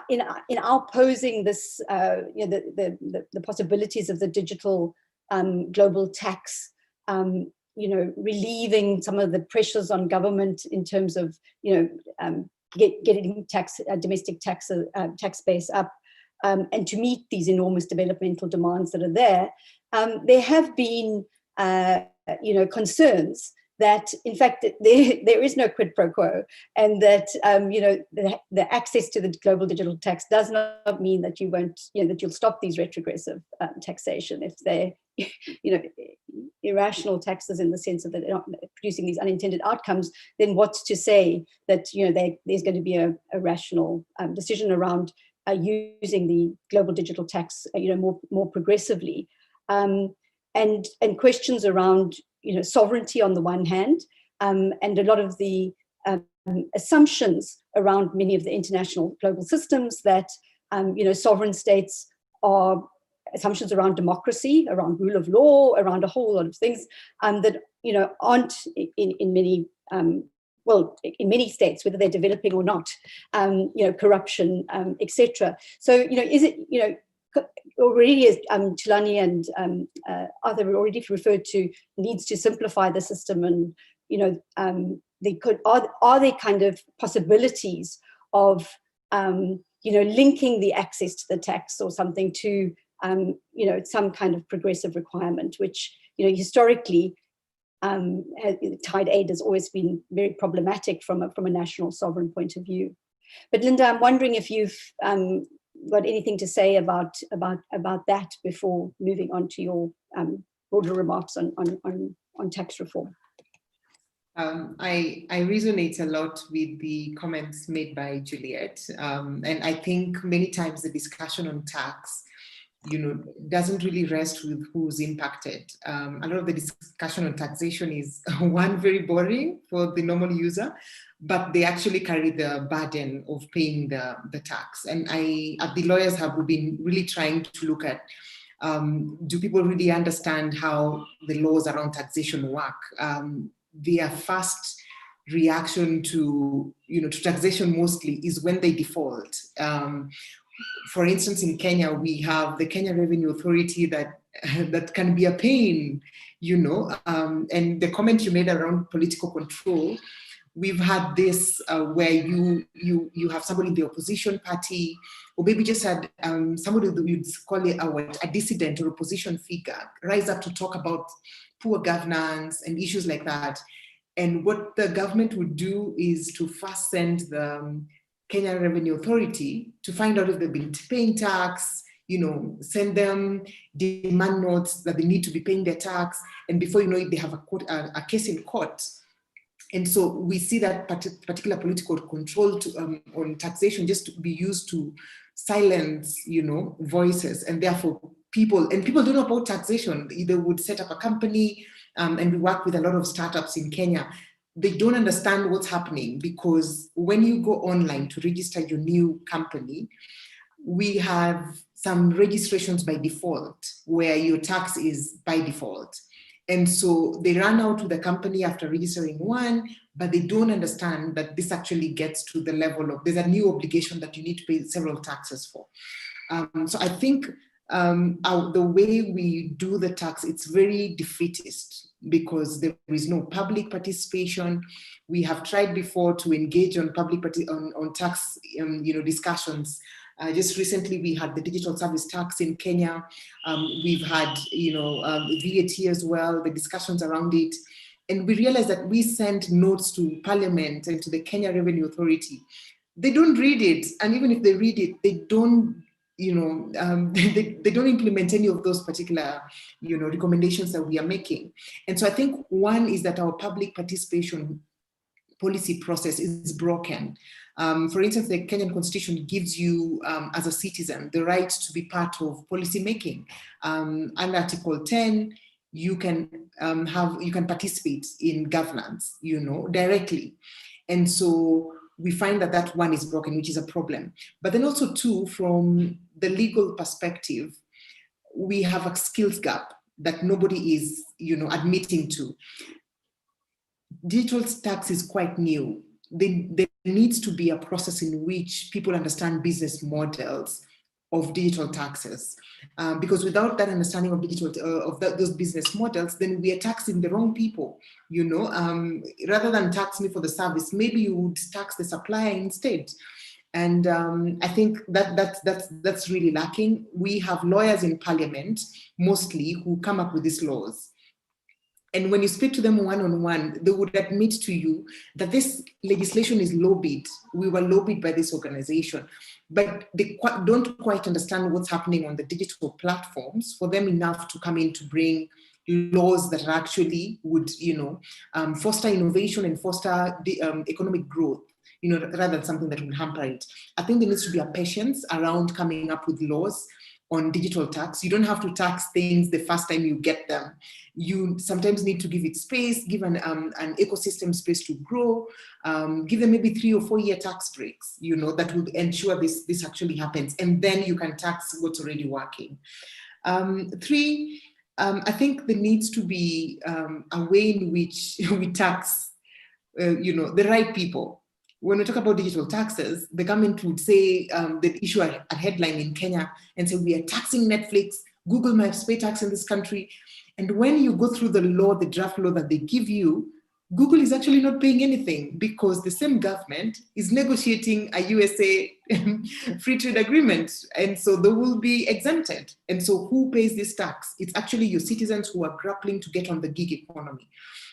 in our posing this, you know, the possibilities of the digital global tax, you know, relieving some of the pressures on government in terms of, you know, getting domestic tax base up, and to meet these enormous developmental demands that are there, there have been, you know, concerns that, in fact, there is no quid pro quo, and that, you know, the access to the global digital tax does not mean that you won't, you know, that you'll stop these retrogressive taxation if they're, you know, irrational taxes in the sense of that they're not producing these unintended outcomes. Then what's to say that, you know, there's going to be a rational decision around using the global digital tax, you know, more progressively, and questions around, you know, sovereignty on the one hand, and a lot of the assumptions around many of the international global systems that, you know, sovereign states are assumptions around democracy, around rule of law, around a whole lot of things that, you know, aren't in many, well, in many states, whether they're developing or not, you know, corruption, etc. So, you know, is it, you know, already as Tulani and Arthur already referred to, needs to simplify the system, and, you know, they could, are there kind of possibilities of, you know, linking the access to the tax or something to, you know, some kind of progressive requirement, which, you know, historically, tied aid has always been very problematic from a national sovereign point of view. But Linda, I'm wondering if you've got anything to say about that before moving on to your broader remarks on tax reform. I resonate a lot with the comments made by Juliet, and I think many times the discussion on tax, you know, doesn't really rest with who's impacted. A lot of the discussion on taxation is one, very boring for the normal user, but they actually carry the burden of paying the tax. And at the Lawyers Hub, we've been really trying to look at, do people really understand how the laws around taxation work? Their first reaction to, you know, to taxation mostly is when they default. For instance, in Kenya, we have the Kenya Revenue Authority that can be a pain, you know, and the comment you made around political control, we've had this where you have somebody in the opposition party, or maybe just had somebody that you'd call it a dissident or opposition figure rise up to talk about poor governance and issues like that. And what the government would do is to first send the Kenya Revenue Authority to find out if they've been paying tax, you know, send them demand notes that they need to be paying their tax, and before you know it, they have a case in court. And so we see that particular political control on taxation just to be used to silence, you know, voices, and therefore people don't know about taxation. They would set up a company, and we work with a lot of startups in Kenya. They don't understand what's happening, because when you go online to register your new company, we have some registrations by default where your tax is by default. And so they run out to the company after registering one, but they don't understand that this actually gets to the level of, there's a new obligation that you need to pay several taxes for. So I think the way we do the tax, it's very defeatist because there is no public participation. We have tried before to engage on on tax discussions. Just recently, we had the digital service tax in Kenya. We've had VAT as well, the discussions around it. And we realized that we sent notes to Parliament and to the Kenya Revenue Authority. They don't read it. And even if they read it, they don't they don't implement any of those particular, recommendations that we are making. And so I think one is that our public participation policy process is broken. For instance, the Kenyan Constitution gives you, as a citizen, the right to be part of policy making. Under Article 10, you can participate in governance, directly. And so we find that that one is broken, which is a problem. But then also too, from the legal perspective, we have a skills gap that nobody is, admitting to. Digital tax is quite new. There needs to be a process in which people understand business models of digital taxes, because without that understanding of those business models, then we are taxing the wrong people. Rather than tax me for the service, maybe you would tax the supplier instead. And I think that's really lacking. We have lawyers in Parliament mostly who come up with these laws. And when you speak to them one-on-one, they would admit to you that this legislation is lobbied. We were lobbied by this organization, but they don't quite understand what's happening on the digital platforms for them enough to come in to bring laws that actually would, foster innovation and foster the economic growth, rather than something that would hamper it. I think there needs to be a patience around coming up with laws on digital tax. You don't have to tax things the first time you get them. You sometimes need to give it space, give an ecosystem space to grow, give them maybe 3 or 4 year tax breaks, that would ensure this actually happens. And then you can tax what's already working. 3, I think there needs to be a way in which we tax, the right people. When we talk about digital taxes, the government would say, they'd issue a headline in Kenya and say, we are taxing Netflix, Google must pay tax in this country. And when you go through the law, the draft law that they give you, Google is actually not paying anything because the same government is negotiating a USA free trade agreement. And so they will be exempted. And so who pays this tax? It's actually your citizens who are grappling to get on the gig economy.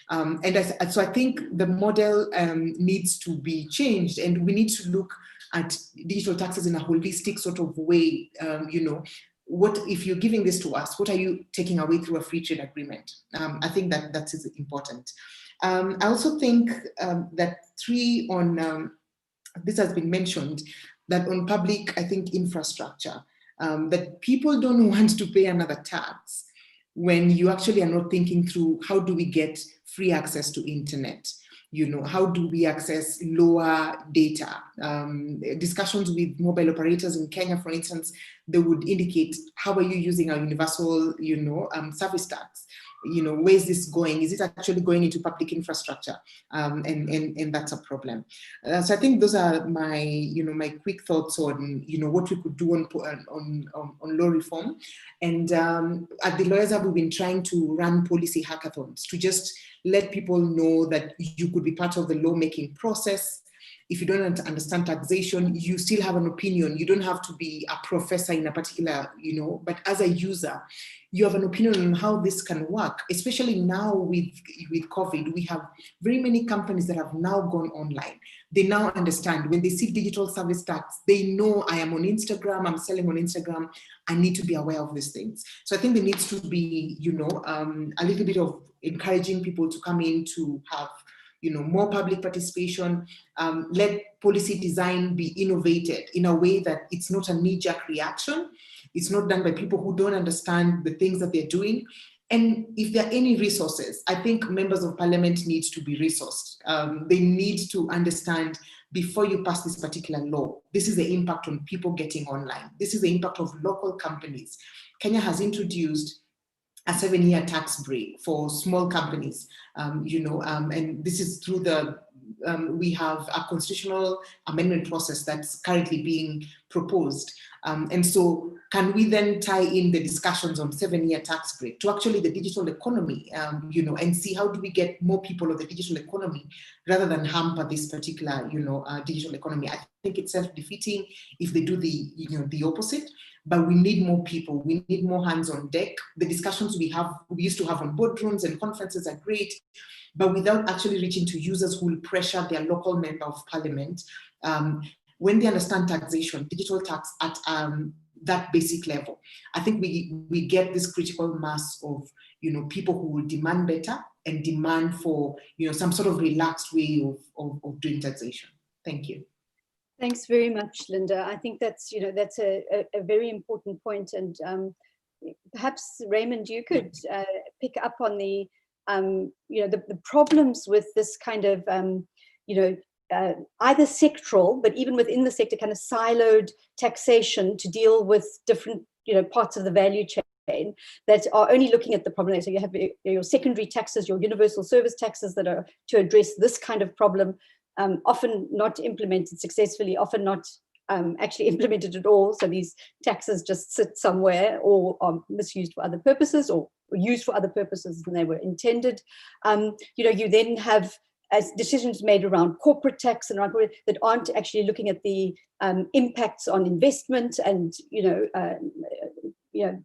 So I think the model needs to be changed, and we need to look at digital taxes in a holistic sort of way. What if you're giving this to us, what are you taking away through a free trade agreement? I think that is important. I also think that 3 on, this has been mentioned, that on public, I think, infrastructure, that people don't want to pay another tax when you actually are not thinking through how do we get free access to internet? How do we access lower data? Discussions with mobile operators in Kenya, for instance, they would indicate, how are you using our universal, service tax? Where is this going? Is it actually going into public infrastructure? And that's a problem. So I think those are my, my quick thoughts on, what we could do on law reform. And at the Lawyers Hub, we've been trying to run policy hackathons to just let people know that you could be part of the lawmaking process. If you don't understand taxation, you still have an opinion. You don't have to be a professor in a particular, but as a user, you have an opinion on how this can work, especially now with COVID. We have very many companies that have now gone online. They now understand when they see digital service tax, they know I am on Instagram, I'm selling on Instagram, I need to be aware of these things. So I think there needs to be, a little bit of encouraging people to come in to have, more public participation, let policy design be innovated in a way that it's not a knee-jerk reaction. It's not done by people who don't understand the things that they're doing. And if there are any resources, I think members of parliament need to be resourced. They need to understand before you pass this particular law, this is the impact on people getting online. This is the impact of local companies. Kenya has introduced a 7-year tax break for small companies, and this is through the, we have a constitutional amendment process that's currently being proposed. And so can we then tie in the discussions on 7-year tax break to actually the digital economy, and see how do we get more people of the digital economy rather than hamper this particular, digital economy. I think it's self-defeating if they do the opposite. But we need more people, we need more hands on deck. The discussions we used to have on boardrooms and conferences are great, but without actually reaching to users who will pressure their local member of parliament when they understand taxation, digital tax at that basic level. I think we get this critical mass of people who will demand better and demand for some sort of relaxed way of doing taxation. Thank you. Thanks very much, Linda. I think that's that's a very important point, and perhaps Raymond, you could pick up on the the problems with this kind of either sectoral, but even within the sector, kind of siloed taxation to deal with different parts of the value chain that are only looking at the problem. So you have your secondary taxes, your universal service taxes that are to address this kind of problem. Often not implemented successfully, often not actually implemented at all. So these taxes just sit somewhere or are misused for other purposes or used for other purposes than they were intended. You then have decisions made around corporate tax and that aren't actually looking at the impacts on investment and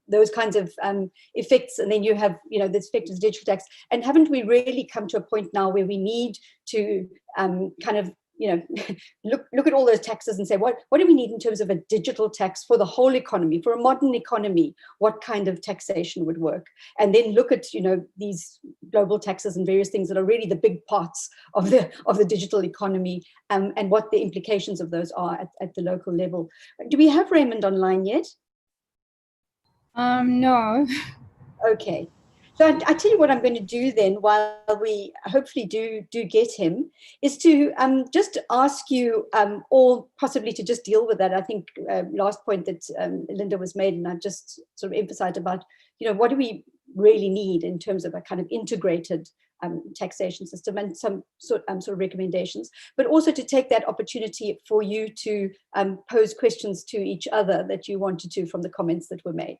those kinds of effects. And then you have the effect of digital tax. And haven't we really come to a point now where we need to kind of look at all those taxes and say, what do we need in terms of a digital tax for the whole economy, for a modern economy? What kind of taxation would work? And then look at these global taxes and various things that are really the big parts of the digital economy, and what the implications of those are at the local level. Do we have Raymond online yet? No. Okay. So I tell you what I'm going to do then, while we hopefully do get him, is to just ask you all possibly to just deal with that. I think last point that Linda was made, and I've just sort of emphasized about, what do we really need in terms of a kind of integrated taxation system, and some sort of recommendations, but also to take that opportunity for you to pose questions to each other that you wanted to from the comments that were made.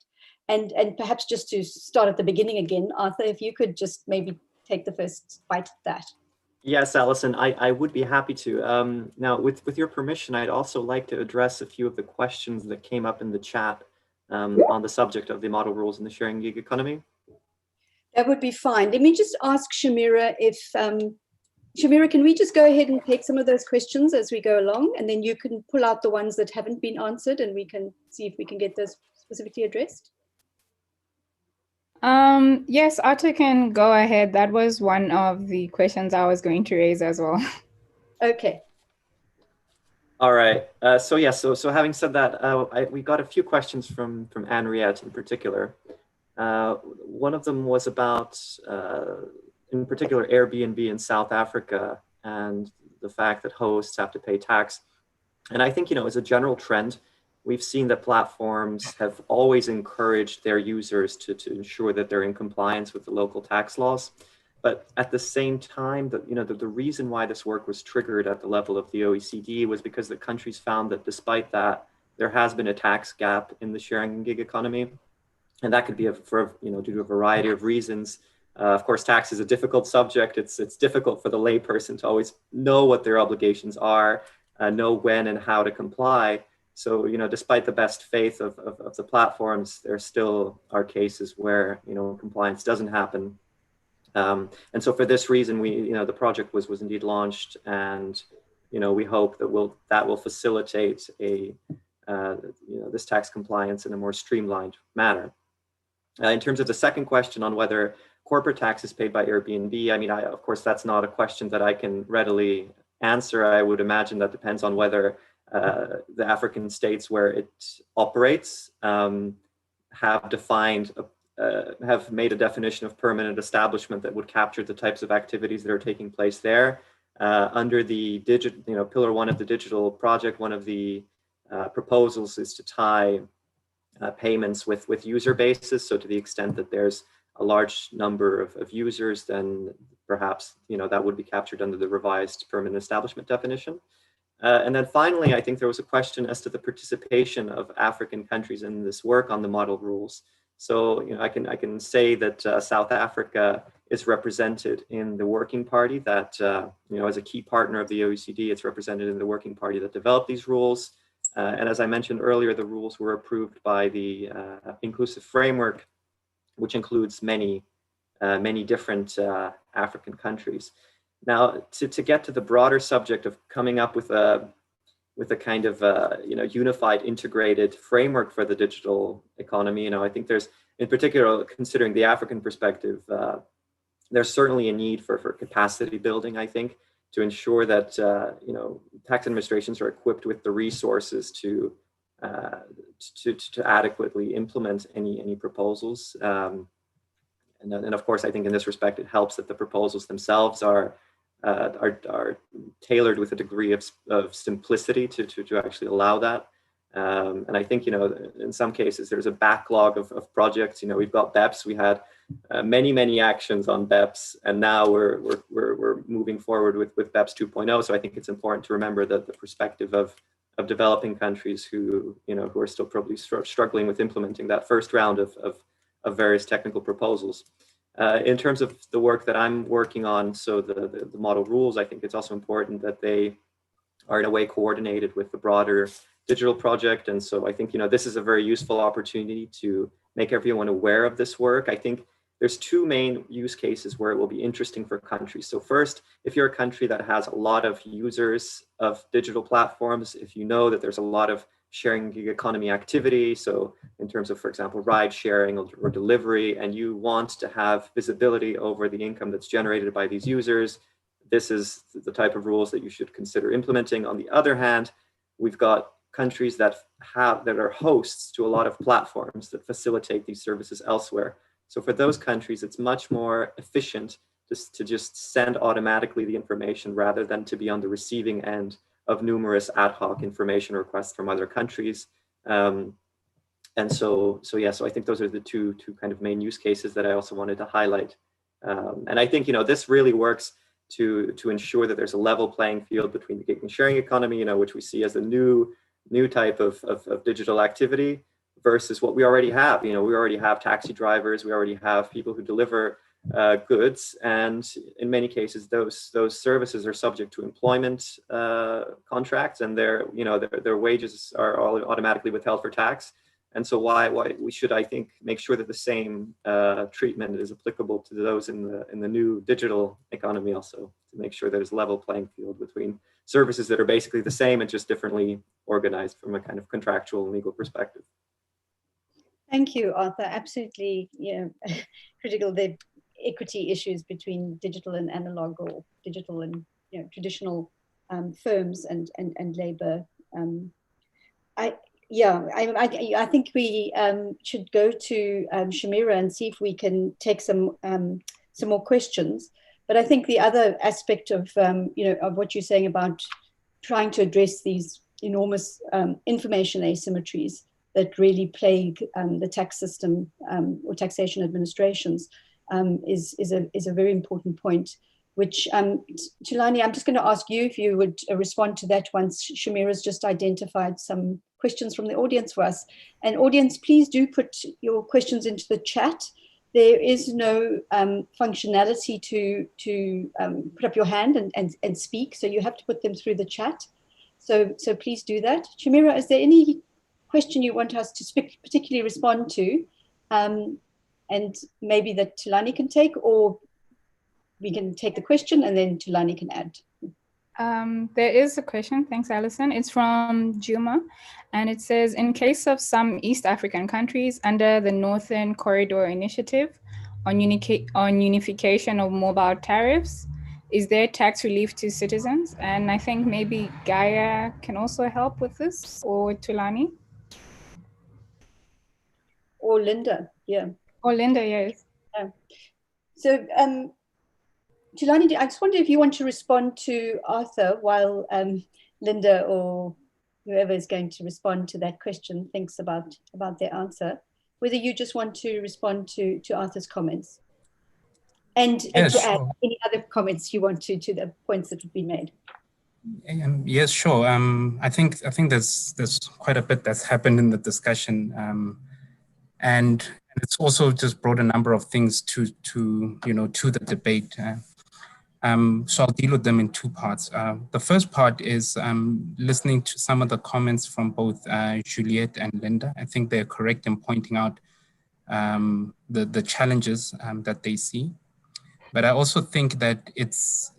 And perhaps just to start at the beginning again, Arthur, if you could just maybe take the first bite at that. Yes, Alison, I would be happy to. Now, with your permission, I'd also like to address a few of the questions that came up in the chat on the subject of the model rules in the sharing gig economy. That would be fine. Let me just ask Shamira if, Shamira, can we just go ahead and take some of those questions as we go along, and then you can pull out the ones that haven't been answered and we can see if we can get those specifically addressed? Yes, Arthur can go ahead. That was one of the questions I was going to raise as well. Okay. All right. So having said that, we got a few questions from Henriette in particular. One of them was about, in particular, Airbnb in South Africa and the fact that hosts have to pay tax. And I think, as a general trend, we've seen that platforms have always encouraged their users to ensure that they're in compliance with the local tax laws. But at the same time, the reason why this work was triggered at the level of the OECD was because the countries found that despite that, there has been a tax gap in the sharing gig economy. And that could be due to a variety of reasons. Of course, tax is a difficult subject. It's difficult for the layperson to always know what their obligations are, know when and how to comply. So, despite the best faith of the platforms, there still are cases where, compliance doesn't happen. And so for this reason, the project was indeed launched, and, we hope that will facilitate this tax compliance in a more streamlined manner. In terms of the second question on whether corporate tax is paid by Airbnb, of course, that's not a question that I can readily answer. I would imagine that depends on whether the African states where it operates have made a definition of permanent establishment that would capture the types of activities that are taking place there. Under the pillar 1 of the digital project, one of the proposals is to tie payments with user bases. So to the extent that there's a large number of users, then perhaps that would be captured under the revised permanent establishment definition. And then finally, I think there was a question as to the participation of African countries in this work on the model rules. So I can say that South Africa is represented in the working party that as a key partner of the OECD, it's represented in the working party that developed these rules. And as I mentioned earlier, the rules were approved by the inclusive framework, which includes many different African countries. Now, to get to the broader subject of coming up with a kind of unified, integrated framework for the digital economy, I think there's, in particular, considering the African perspective, there's certainly a need for capacity building, I think, to ensure that tax administrations are equipped with the resources to adequately implement any proposals. And of course, I think in this respect, it helps that the proposals themselves are tailored with a degree of simplicity to actually allow that. And I think, in some cases, there's a backlog of projects. We've got BEPS. We had many actions on BEPS, and now we're moving forward with BEPS 2.0. So I think it's important to remember that the perspective of developing countries who are still probably struggling with implementing that first round of various technical proposals. In terms of the work that I'm working on, so the model rules, I think it's also important that they are in a way coordinated with the broader digital project. And so I think, this is a very useful opportunity to make everyone aware of this work. I think there's two main use cases where it will be interesting for countries. So first, if you're a country that has a lot of users of digital platforms, if you know that there's a lot of sharing gig economy activity, so in terms of, for example, ride sharing or delivery, and you want to have visibility over the income that's generated by these users, this is the type of rules that you should consider implementing. On the other hand, we've got countries that are hosts to a lot of platforms that facilitate these services elsewhere. So for those countries, it's much more efficient to just send automatically the information rather than to be on the receiving end of numerous ad hoc information requests from other countries. And so I think those are the two kind of main use cases that I also wanted to highlight. And I think, this really works to ensure that there's a level playing field between the gig and sharing economy, which we see as a new type of digital activity versus what we already have. We already have taxi drivers, we already have people who deliver goods, and in many cases those services are subject to employment contracts, and their wages are all automatically withheld for tax. And so why we should, I think, make sure that the same treatment is applicable to those in the new digital economy also, to make sure there's level playing field between services that are basically the same and just differently organized from a kind of contractual and legal perspective. Thank you, Arthur. Absolutely, critical. The equity issues between digital and analog, or digital and traditional firms and labor. I think we should go to Shamira and see if we can take some more questions. But I think the other aspect of of what you're saying about trying to address these enormous information asymmetries that really plague the tax system or taxation administrations is a very important point, which, Thulani, I'm just going to ask you if you would respond to that once Shamira's just identified some questions from the audience for us. And audience, please do put your questions into the chat. There is no functionality to put up your hand and speak, so you have to put them through the chat. So please do that. Shamira, is there any question you want us to particularly respond to, and maybe that Thulani can take, or we can take the question and then Thulani can add? There is a question, thanks Alison. It's from Juma, and it says, in case of some East African countries under the Northern Corridor Initiative on unification of mobile tariffs, is there tax relief to citizens? And I think maybe Gaia can also help with this, or Thulani. Or Linda, yeah. Or Linda, yes. Yeah. So, Thulani, I just wonder if you want to respond to Arthur while Linda or whoever is going to respond to that question thinks about their answer. whether you just want to respond to Arthur's comments. And Yeah, to add sure. any other comments you want to the points that have been made. Yes, sure. I think there's quite a bit that's happened in the discussion, and it's also just brought a number of things to the debate. So I'll deal with them in two parts. The first part is listening to some of the comments from both Juliette and Linda. I think they're correct in pointing out the challenges that they see. But I also think that it's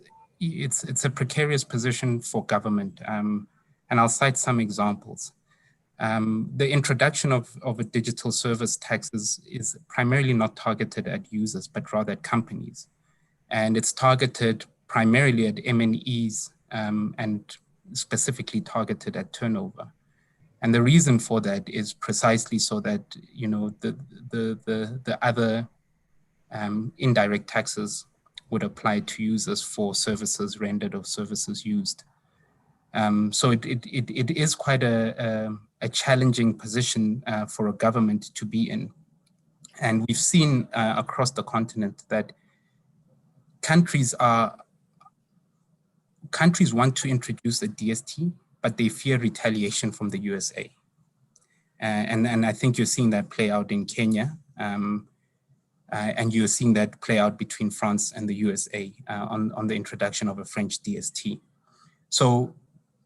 a precarious position for government. And I'll cite some examples. The introduction of a digital service tax is primarily not targeted at users, but rather at companies. And it's targeted primarily at MNEs and specifically targeted at turnover. And the reason for that is precisely so that, the other indirect taxes would apply to users for services rendered or services used. So it is quite a challenging position for a government to be in. And we've seen across the continent that countries want to introduce a DST, but they fear retaliation from the USA. And I think you're seeing that play out in Kenya. And you're seeing that play out between France and the USA on the introduction of a French DST. So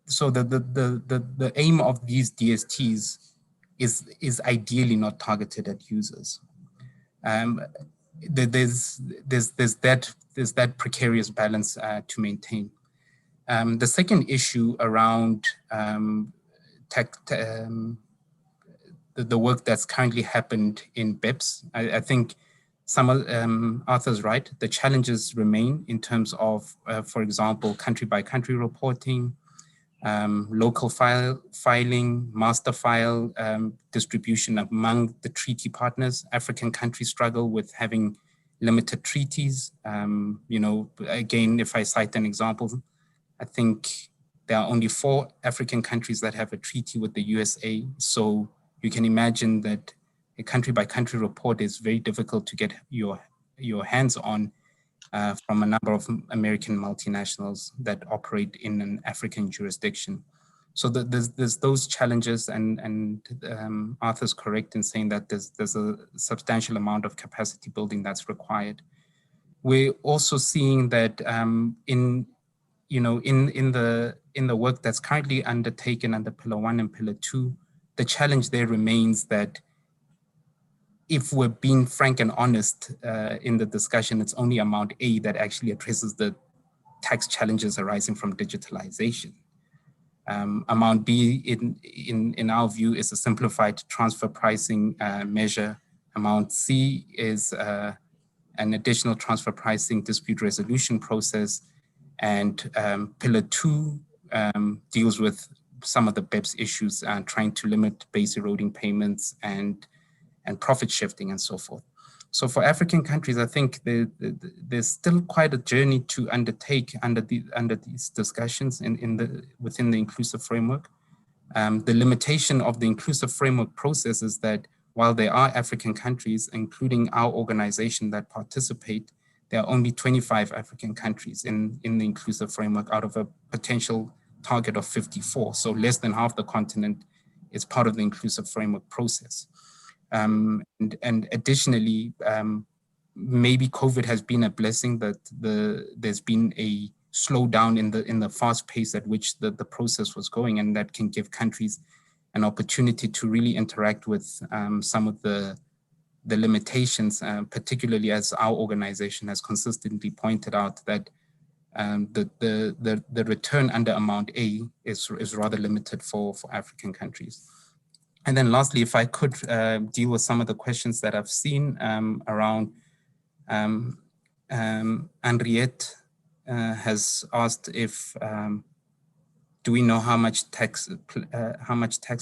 the aim of these DSTs is ideally not targeted at users. There's that precarious balance to maintain. The second issue around the work that's currently happened in BEPS, I think some of Arthur's right. The challenges remain in terms of, for example, country-by-country reporting, local filing, master file distribution among the treaty partners. African countries struggle with having limited treaties. Again, if I cite an example, I think there are only 4 African countries that have a treaty with the USA. So you can imagine that a country-by-country report is very difficult to get your hands on from a number of American multinationals that operate in an African jurisdiction. So there's those challenges, and Arthur's correct in saying that there's a substantial amount of capacity building that's required. We're also seeing that in the work that's currently undertaken under Pillar 1 and Pillar 2, the challenge there remains that if we're being frank and honest in the discussion, it's only Amount A that actually addresses the tax challenges arising from digitalization. Amount B, in our view, is a simplified transfer pricing measure. Amount C is an additional transfer pricing dispute resolution process. And Pillar 2 deals with some of the BEPS issues, trying to limit base eroding payments and profit shifting and so forth. So for African countries, I think there's still quite a journey to undertake under these discussions within the inclusive framework. The limitation of the inclusive framework process is that while there are African countries, including our organization, that participate, there are only 25 African countries in the inclusive framework out of a potential target of 54. So less than half the continent is part of the inclusive framework process. And additionally, maybe COVID has been a blessing that there's been a slowdown in the fast pace at which the process was going, and that can give countries an opportunity to really interact with some of the limitations, particularly as our organization has consistently pointed out that the return under Amount A is rather limited for African countries. And then lastly, if I could deal with some of the questions that I've seen around, Henriette has asked if, do we know how much tax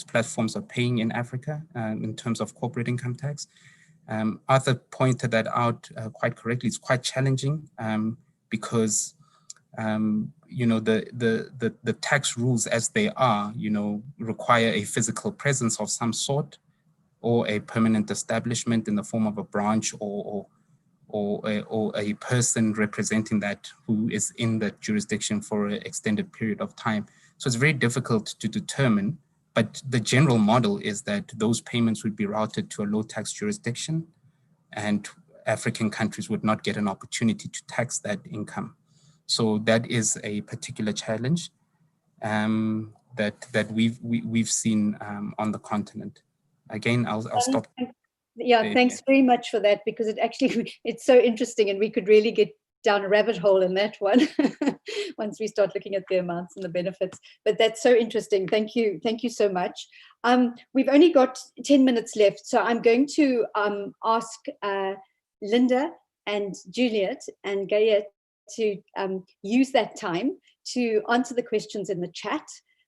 platforms are paying in Africa in terms of corporate income tax? Arthur pointed that out quite correctly. It's quite challenging because the tax rules as they are, require a physical presence of some sort or a permanent establishment in the form of a branch or a person representing that who is in that jurisdiction for an extended period of time. So it's very difficult to determine, but the general model is that those payments would be routed to a low tax jurisdiction, and African countries would not get an opportunity to tax that income. So that is a particular challenge that we've seen on the continent. Again, I'll stop. Yeah, thanks very much for that, because it actually, it's so interesting, and we could really get down a rabbit hole in that one once we start looking at the amounts and the benefits. But that's so interesting. Thank you so much. We've only got 10 minutes left, so I'm going to ask Linda and Juliet and Gaia to use that time to answer the questions in the chat.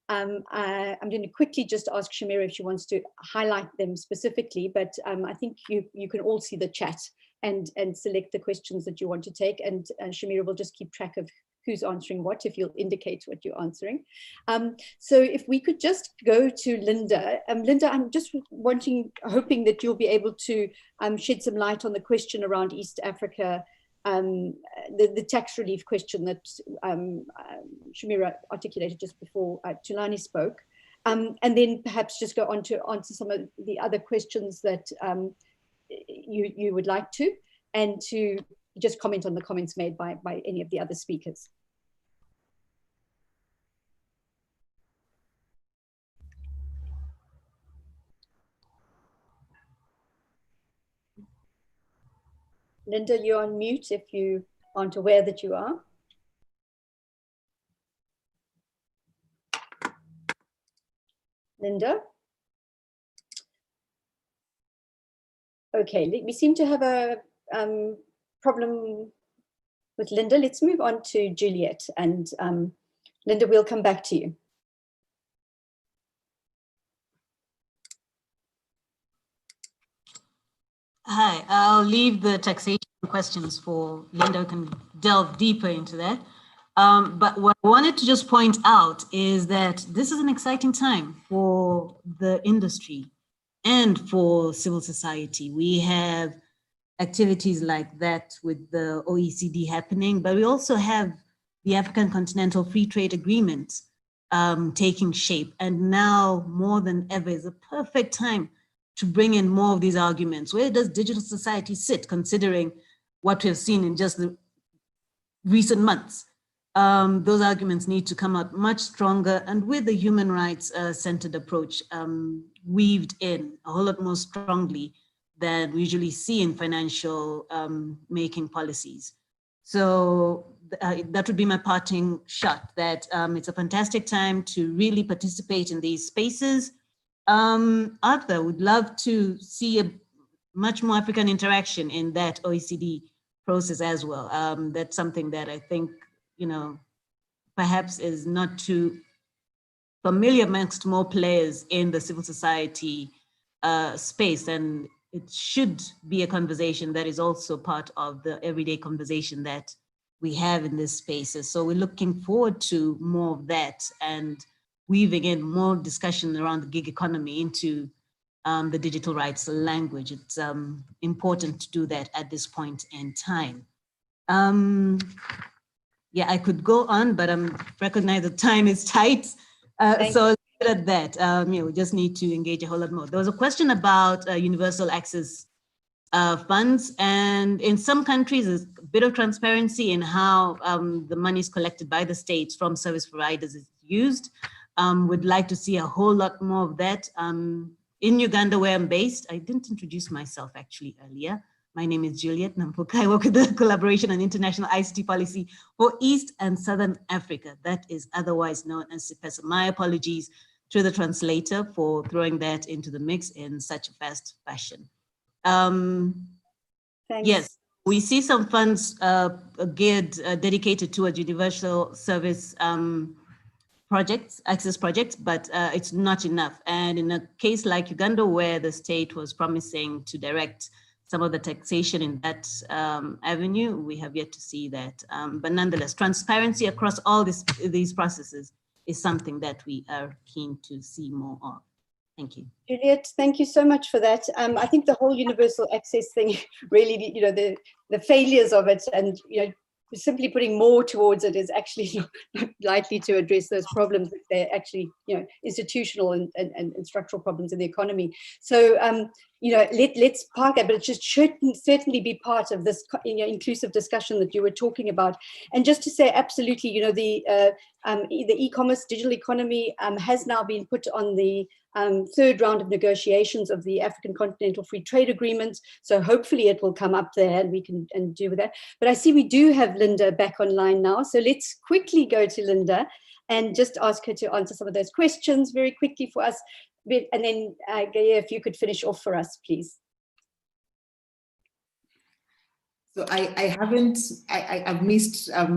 I'm going to quickly just ask Shamira if she wants to highlight them specifically, but I think you can all see the chat and select the questions that you want to take, and Shamira will just keep track of who's answering what, if you'll indicate what you're answering. So if we could just go to Linda. Linda, I'm just hoping that you'll be able to shed some light on the question around East Africa, the tax relief question that Shamira articulated just before Thulani spoke, and then perhaps just go on to answer some of the other questions that you would like to, and to just comment on the comments made by any of the other speakers. Linda, you're on mute if you aren't aware that you are. Linda? Okay, we seem to have a problem with Linda. Let's move on to Juliet, and Linda, we'll come back to you. Hi, I'll leave the taxation questions for Linda, who can delve deeper into that. But what I wanted to just point out is that this is an exciting time for the industry and for civil society. We have activities like that with the OECD happening, but we also have the African Continental Free Trade Agreement taking shape. And now more than ever is a perfect time to bring in more of these arguments. Where does digital society sit, considering what we've seen in just the recent months? Those arguments need to come out much stronger, and with the human rights centered approach weaved in a whole lot more strongly than we usually see in financial making policies. So that would be my parting shot, that it's a fantastic time to really participate in these spaces. Arthur, would love to see a much more African interaction in that OECD process as well. That's something that I think, perhaps is not too familiar amongst more players in the civil society space. And it should be a conversation that is also part of the everyday conversation that we have in this spaces. So we're looking forward to more of that, and weaving in more discussion around the gig economy into the digital rights language. It's important to do that at this point in time. Yeah, I could go on, but I recognize the time is tight. So at that, we just need to engage a whole lot more. There was a question about universal access funds, and in some countries, there's a bit of transparency in how the money is collected by the states from service providers is used. Would like to see a whole lot more of that. In Uganda, where I'm based, I didn't introduce myself actually earlier. My name is Juliet Nampuka. I work with the Collaboration and International ICT Policy for East and Southern Africa. That is otherwise known as CIPESA. My apologies to the translator for throwing that into the mix in such a fast fashion. Yes, we see some funds dedicated towards universal service projects, access projects, but it's not enough. And in a case like Uganda, where the state was promising to direct some of the taxation in that avenue, we have yet to see that. But nonetheless, transparency across all these processes is something that we are keen to see more of. Thank you. Juliet, thank you so much for that. I think the whole universal access thing, really, the failures of it, and simply putting more towards it is actually not likely to address those problems. They're actually, institutional and structural problems in the economy. So, let's park that, but it just should certainly be part of this inclusive discussion that you were talking about. And just to say, absolutely, the e-commerce digital economy has now been put on the third round of negotiations of the African Continental Free Trade Agreement. So hopefully it will come up there and we can do with that. But I see we do have Linda back online now. So let's quickly go to Linda and just ask her to answer some of those questions very quickly for us. And then Gaia, if you could finish off for us, please. So I've missed a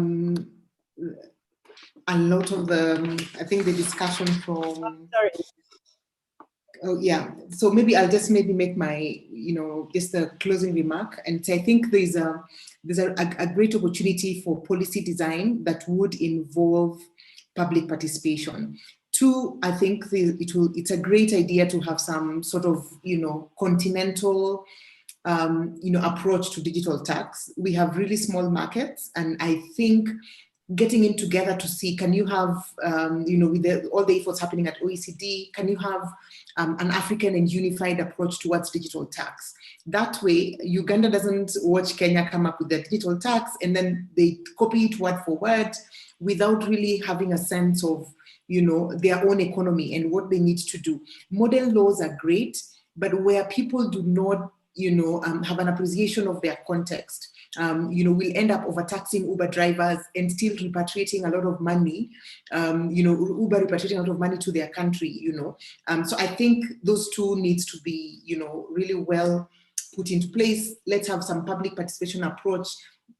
lot of I think the discussion from. Sorry. Oh yeah, so maybe I'll just make my, just a closing remark and say I think there's a great opportunity for policy design that would involve public participation. Two, I think it's a great idea to have some sort of, continental, approach to digital tax. We have really small markets, and I think getting in together to see, can you have, with all the efforts happening at OECD, can you have an African and unified approach towards digital tax? That way, Uganda doesn't watch Kenya come up with their digital tax and then they copy it word for word without really having a sense of, their own economy and what they need to do. Model laws are great, but where people do not, have an appreciation of their context, we'll end up overtaxing Uber drivers and still repatriating a lot of money, Uber repatriating a lot of money to their country, So I think those two needs to be, really well put into place. Let's have some public participation approach,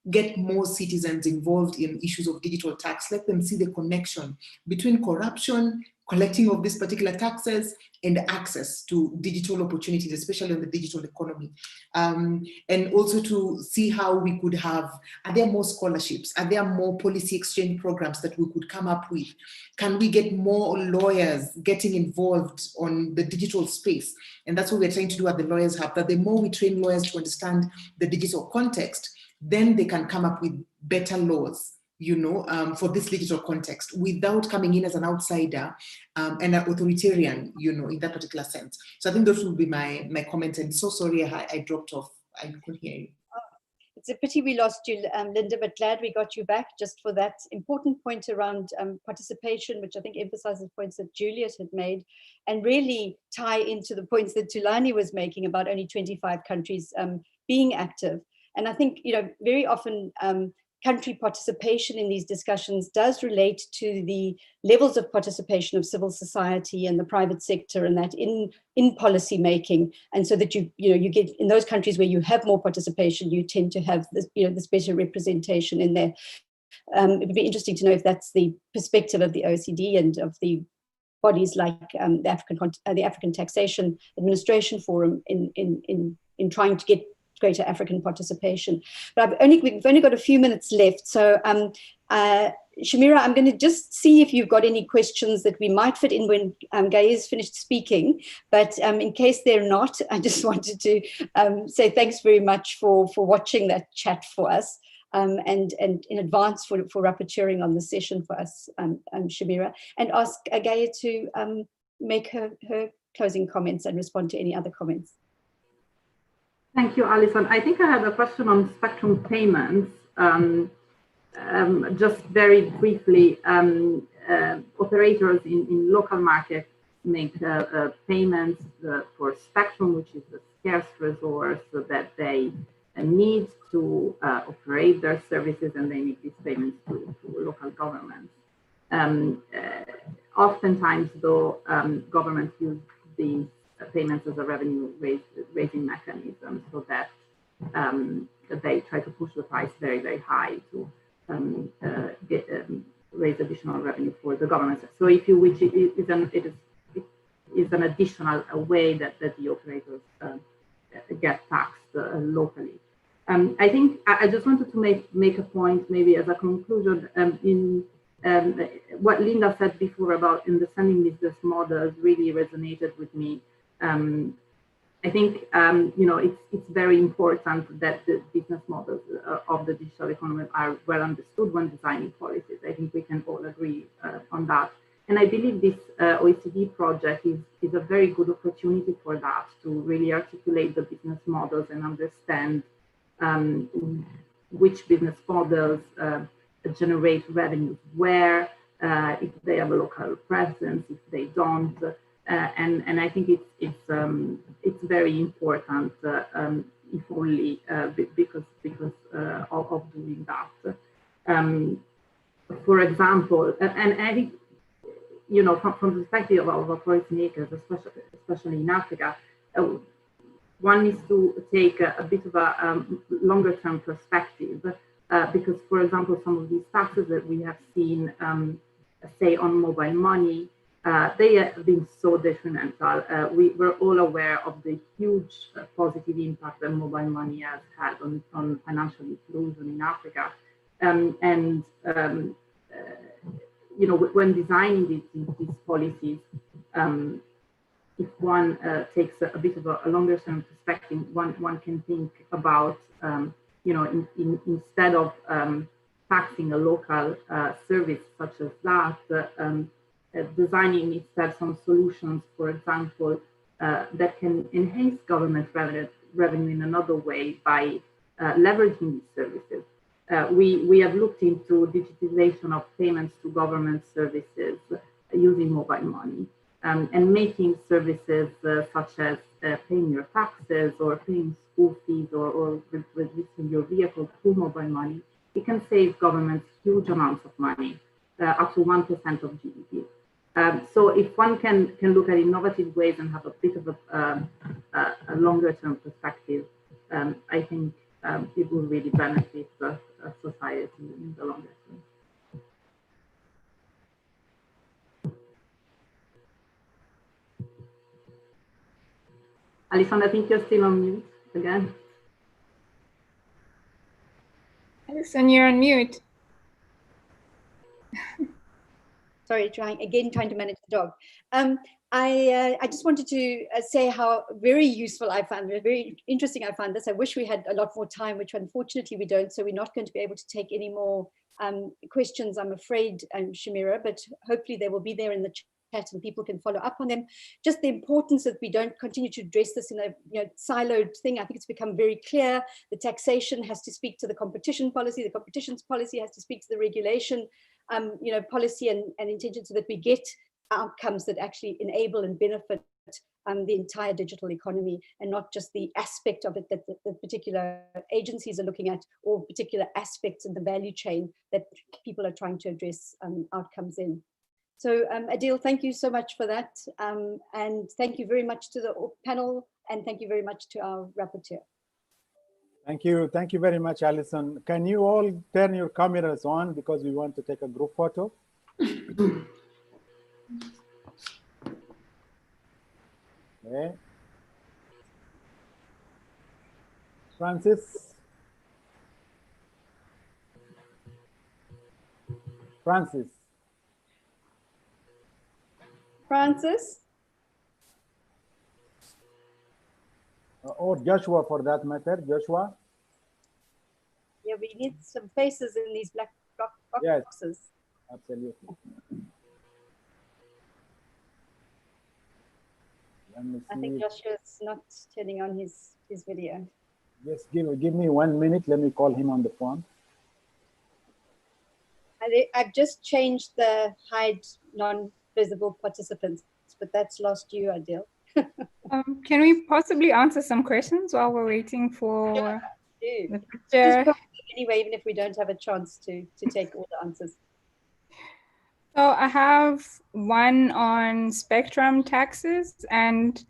get more citizens involved in issues of digital tax, let them see the connection between corruption, collecting of these particular taxes, and access to digital opportunities, especially in the digital economy. And also to see how we could have, are there more scholarships? Are there more policy exchange programs that we could come up with? Can we get more lawyers getting involved on the digital space? And that's what we're trying to do at the Lawyers Hub, that the more we train lawyers to understand the digital context, then they can come up with better laws, for this digital context without coming in as an outsider and an authoritarian, in that particular sense. So I think those would be my comments. And so sorry I dropped off. I couldn't hear you. It's a pity we lost you, Linda, but glad we got you back just for that important point around participation, which I think emphasizes points that Juliet had made, and really tie into the points that Thulani was making about only 25 countries being active. And I think, very often country participation in these discussions does relate to the levels of participation of civil society and the private sector, and that in policy making. And so that you get in those countries where you have more participation, you tend to have this, this better representation in there. It would be interesting to know if that's the perspective of the OECD and of the bodies like the African Taxation Administration Forum in trying to get greater African participation. But we've only got a few minutes left. So Shamira, I'm going to just see if you've got any questions that we might fit in when Gaia's finished speaking. But in case they're not, I just wanted to say thanks very much for watching that chat for us. And in advance for rapporteuring on the session for us, Shamira, and ask Gaia to make her closing comments and respond to any other comments. Thank you, Alison. I think I had a question on spectrum payments. Just very briefly, operators in local markets make payments for spectrum, which is a scarce resource that they need to operate their services, and they make these payments to local governments. Oftentimes, though, governments use these payments as a revenue raising mechanism, so that they try to push the price very, very high to raise additional revenue for the government. So if you wish, it is an additional way that the operators get taxed locally. I think I just wanted to make a point, maybe as a conclusion. What Linda said before about understanding business models really resonated with me. I think it's very important that the business models of the digital economy are well understood when designing policies. I think we can all agree on that. And I believe this OECD project is a very good opportunity for that, to really articulate the business models and understand which business models generate revenues where, if they have a local presence, if they don't. And I think it's very important, if only because of doing that. For example, and I think, from the perspective of policymakers, especially in Africa, one needs to take a bit of a longer term perspective, because, for example, some of these taxes that we have seen, say on mobile money, they have been so detrimental. We're all aware of the huge positive impact that mobile money has had on financial inclusion in Africa. When designing these policies, if one takes a bit of a longer term perspective, one can think about, instead of taxing a local service such as that, designing instead some solutions, for example, that can enhance government revenue in another way by leveraging these services. We have looked into digitization of payments to government services using mobile money, and making services such as paying your taxes or paying school fees or registering your vehicle through mobile money. It can save governments huge amounts of money, up to 1% of GDP. So if one can look at innovative ways and have a bit of a longer term perspective, I think it will really benefit the society in the longer term. Alison, I think you're still on mute again. Alison, you're on mute. Sorry, trying to manage the dog. I just wanted to say how very useful I found, very interesting I found this. I wish we had a lot more time, which unfortunately we don't, so we're not going to be able to take any more questions, I'm afraid, Shamira, but hopefully they will be there in the chat and people can follow up on them. Just the importance that we don't continue to address this in a siloed thing. I think it's become very clear. The taxation has to speak to the competition policy. The competitions policy has to speak to the regulation policy and intention, so that we get outcomes that actually enable and benefit the entire digital economy, and not just the aspect of it that the particular agencies are looking at, or particular aspects of the value chain that people are trying to address outcomes in. So Adil, thank you so much for that. And thank you very much to the panel, and thank you very much to our rapporteur. Thank you. Thank you very much, Alison. Can you all turn your cameras on, because we want to take a group photo? Okay. Francis. Francis. Francis? Or Joshua, for that matter. Joshua? Yeah, we need some faces in these black boxes. Yes, absolutely. I think Joshua's not turning on his video. Just give me 1 minute. Let me call him on the phone. I've just changed the hide non-visible participants, but that's lost you, Adil. Can we possibly answer some questions while we're waiting for the picture? Anyway, even if we don't have a chance to take all the answers. So I have one on spectrum taxes, and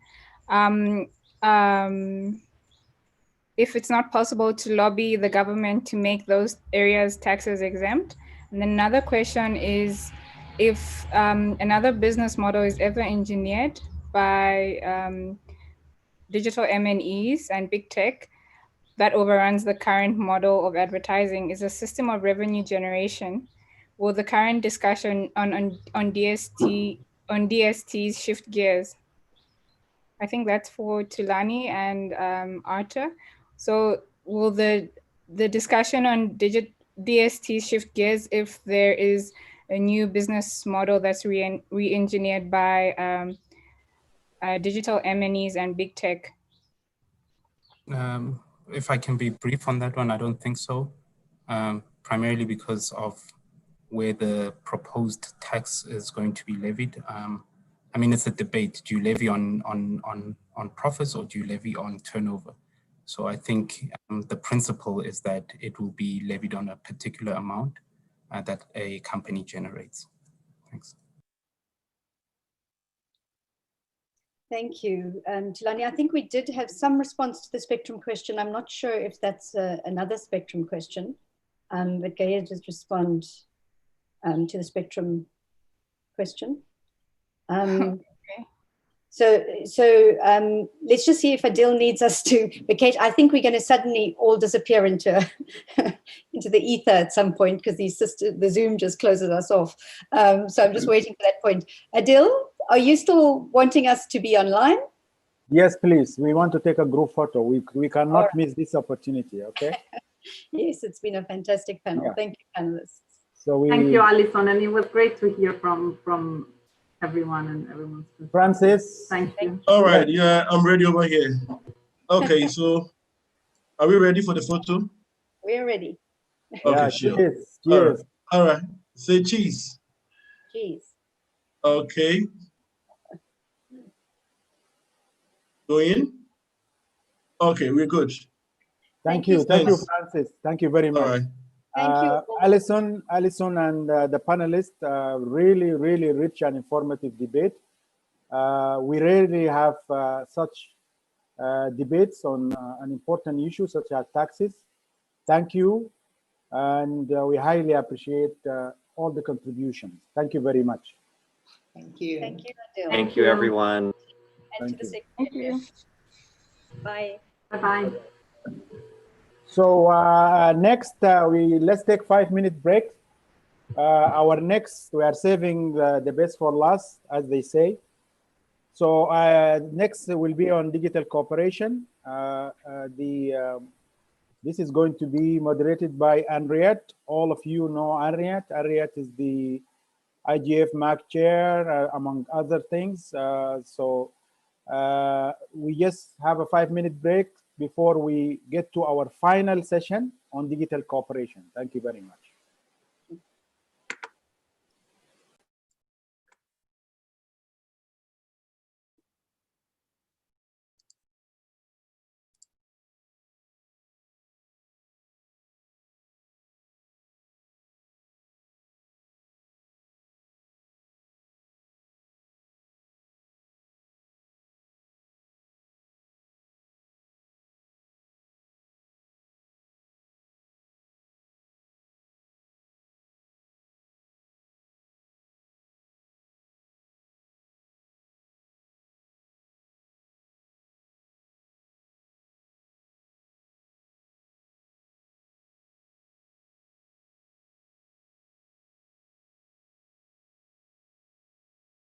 if it's not possible to lobby the government to make those areas taxes exempt. And then another question is, if another business model is ever engineered by digital MNEs and big tech that overruns the current model of advertising, is a system of revenue generation will the current discussion on DSTs shift gears? I think that's for Tulani and Arthur. So will the discussion on DSTs shift gears if there is a new business model that's re-engineered by digital MNEs and big tech? If I can be brief on that one, I don't think so. Primarily because of where the proposed tax is going to be levied. I mean, it's a debate. Do you levy on profits or do you levy on turnover? So I think the principle is that it will be levied on a particular amount that a company generates. Thanks. Thank you. Tulani, I think we did have some response to the spectrum question. I'm not sure if that's another spectrum question, but Gaia just respond to the spectrum question. Okay. So let's just see if Adil needs us to vacate. I think we're going to suddenly all disappear into into the ether at some point because the Zoom just closes us off. So I'm just waiting for that point. Adil, are you still wanting us to be online? Yes, please. We want to take a group photo. We cannot miss this opportunity, okay? Yes, it's been a fantastic panel. Yeah. Thank you, panelists. So Thank you, Alison, and it was great to hear from everyone and everyone's perspective. Francis. Thank you. All right, yeah, I'm ready over here. Okay, so are we ready for the photo? We're ready. Okay, Yeah, sure. cheers. Cheers. All right, say cheese. Cheese. Okay. Go in. Okay, we're good. Thank you. so Thank you, much. Francis. Thank you very much. All right. Thank you. Alison and the panelists, really, really rich and informative debate. We rarely have such debates on an important issue such as taxes. Thank you, and we highly appreciate all the contributions. Thank you very much. Thank you. Thank you, Adil. Thank you, everyone. And Thank to the you. Thank secretary. you. Bye. Bye-bye. So next, let's take 5-minute break. Our next, we are saving the best for last, as they say. So next will be on digital cooperation. This is going to be moderated by Henriette. All of you know Henriette. Henriette is the IGF MAC chair, among other things. We just have a 5-minute break before we get to our final session on digital cooperation. Thank you very much.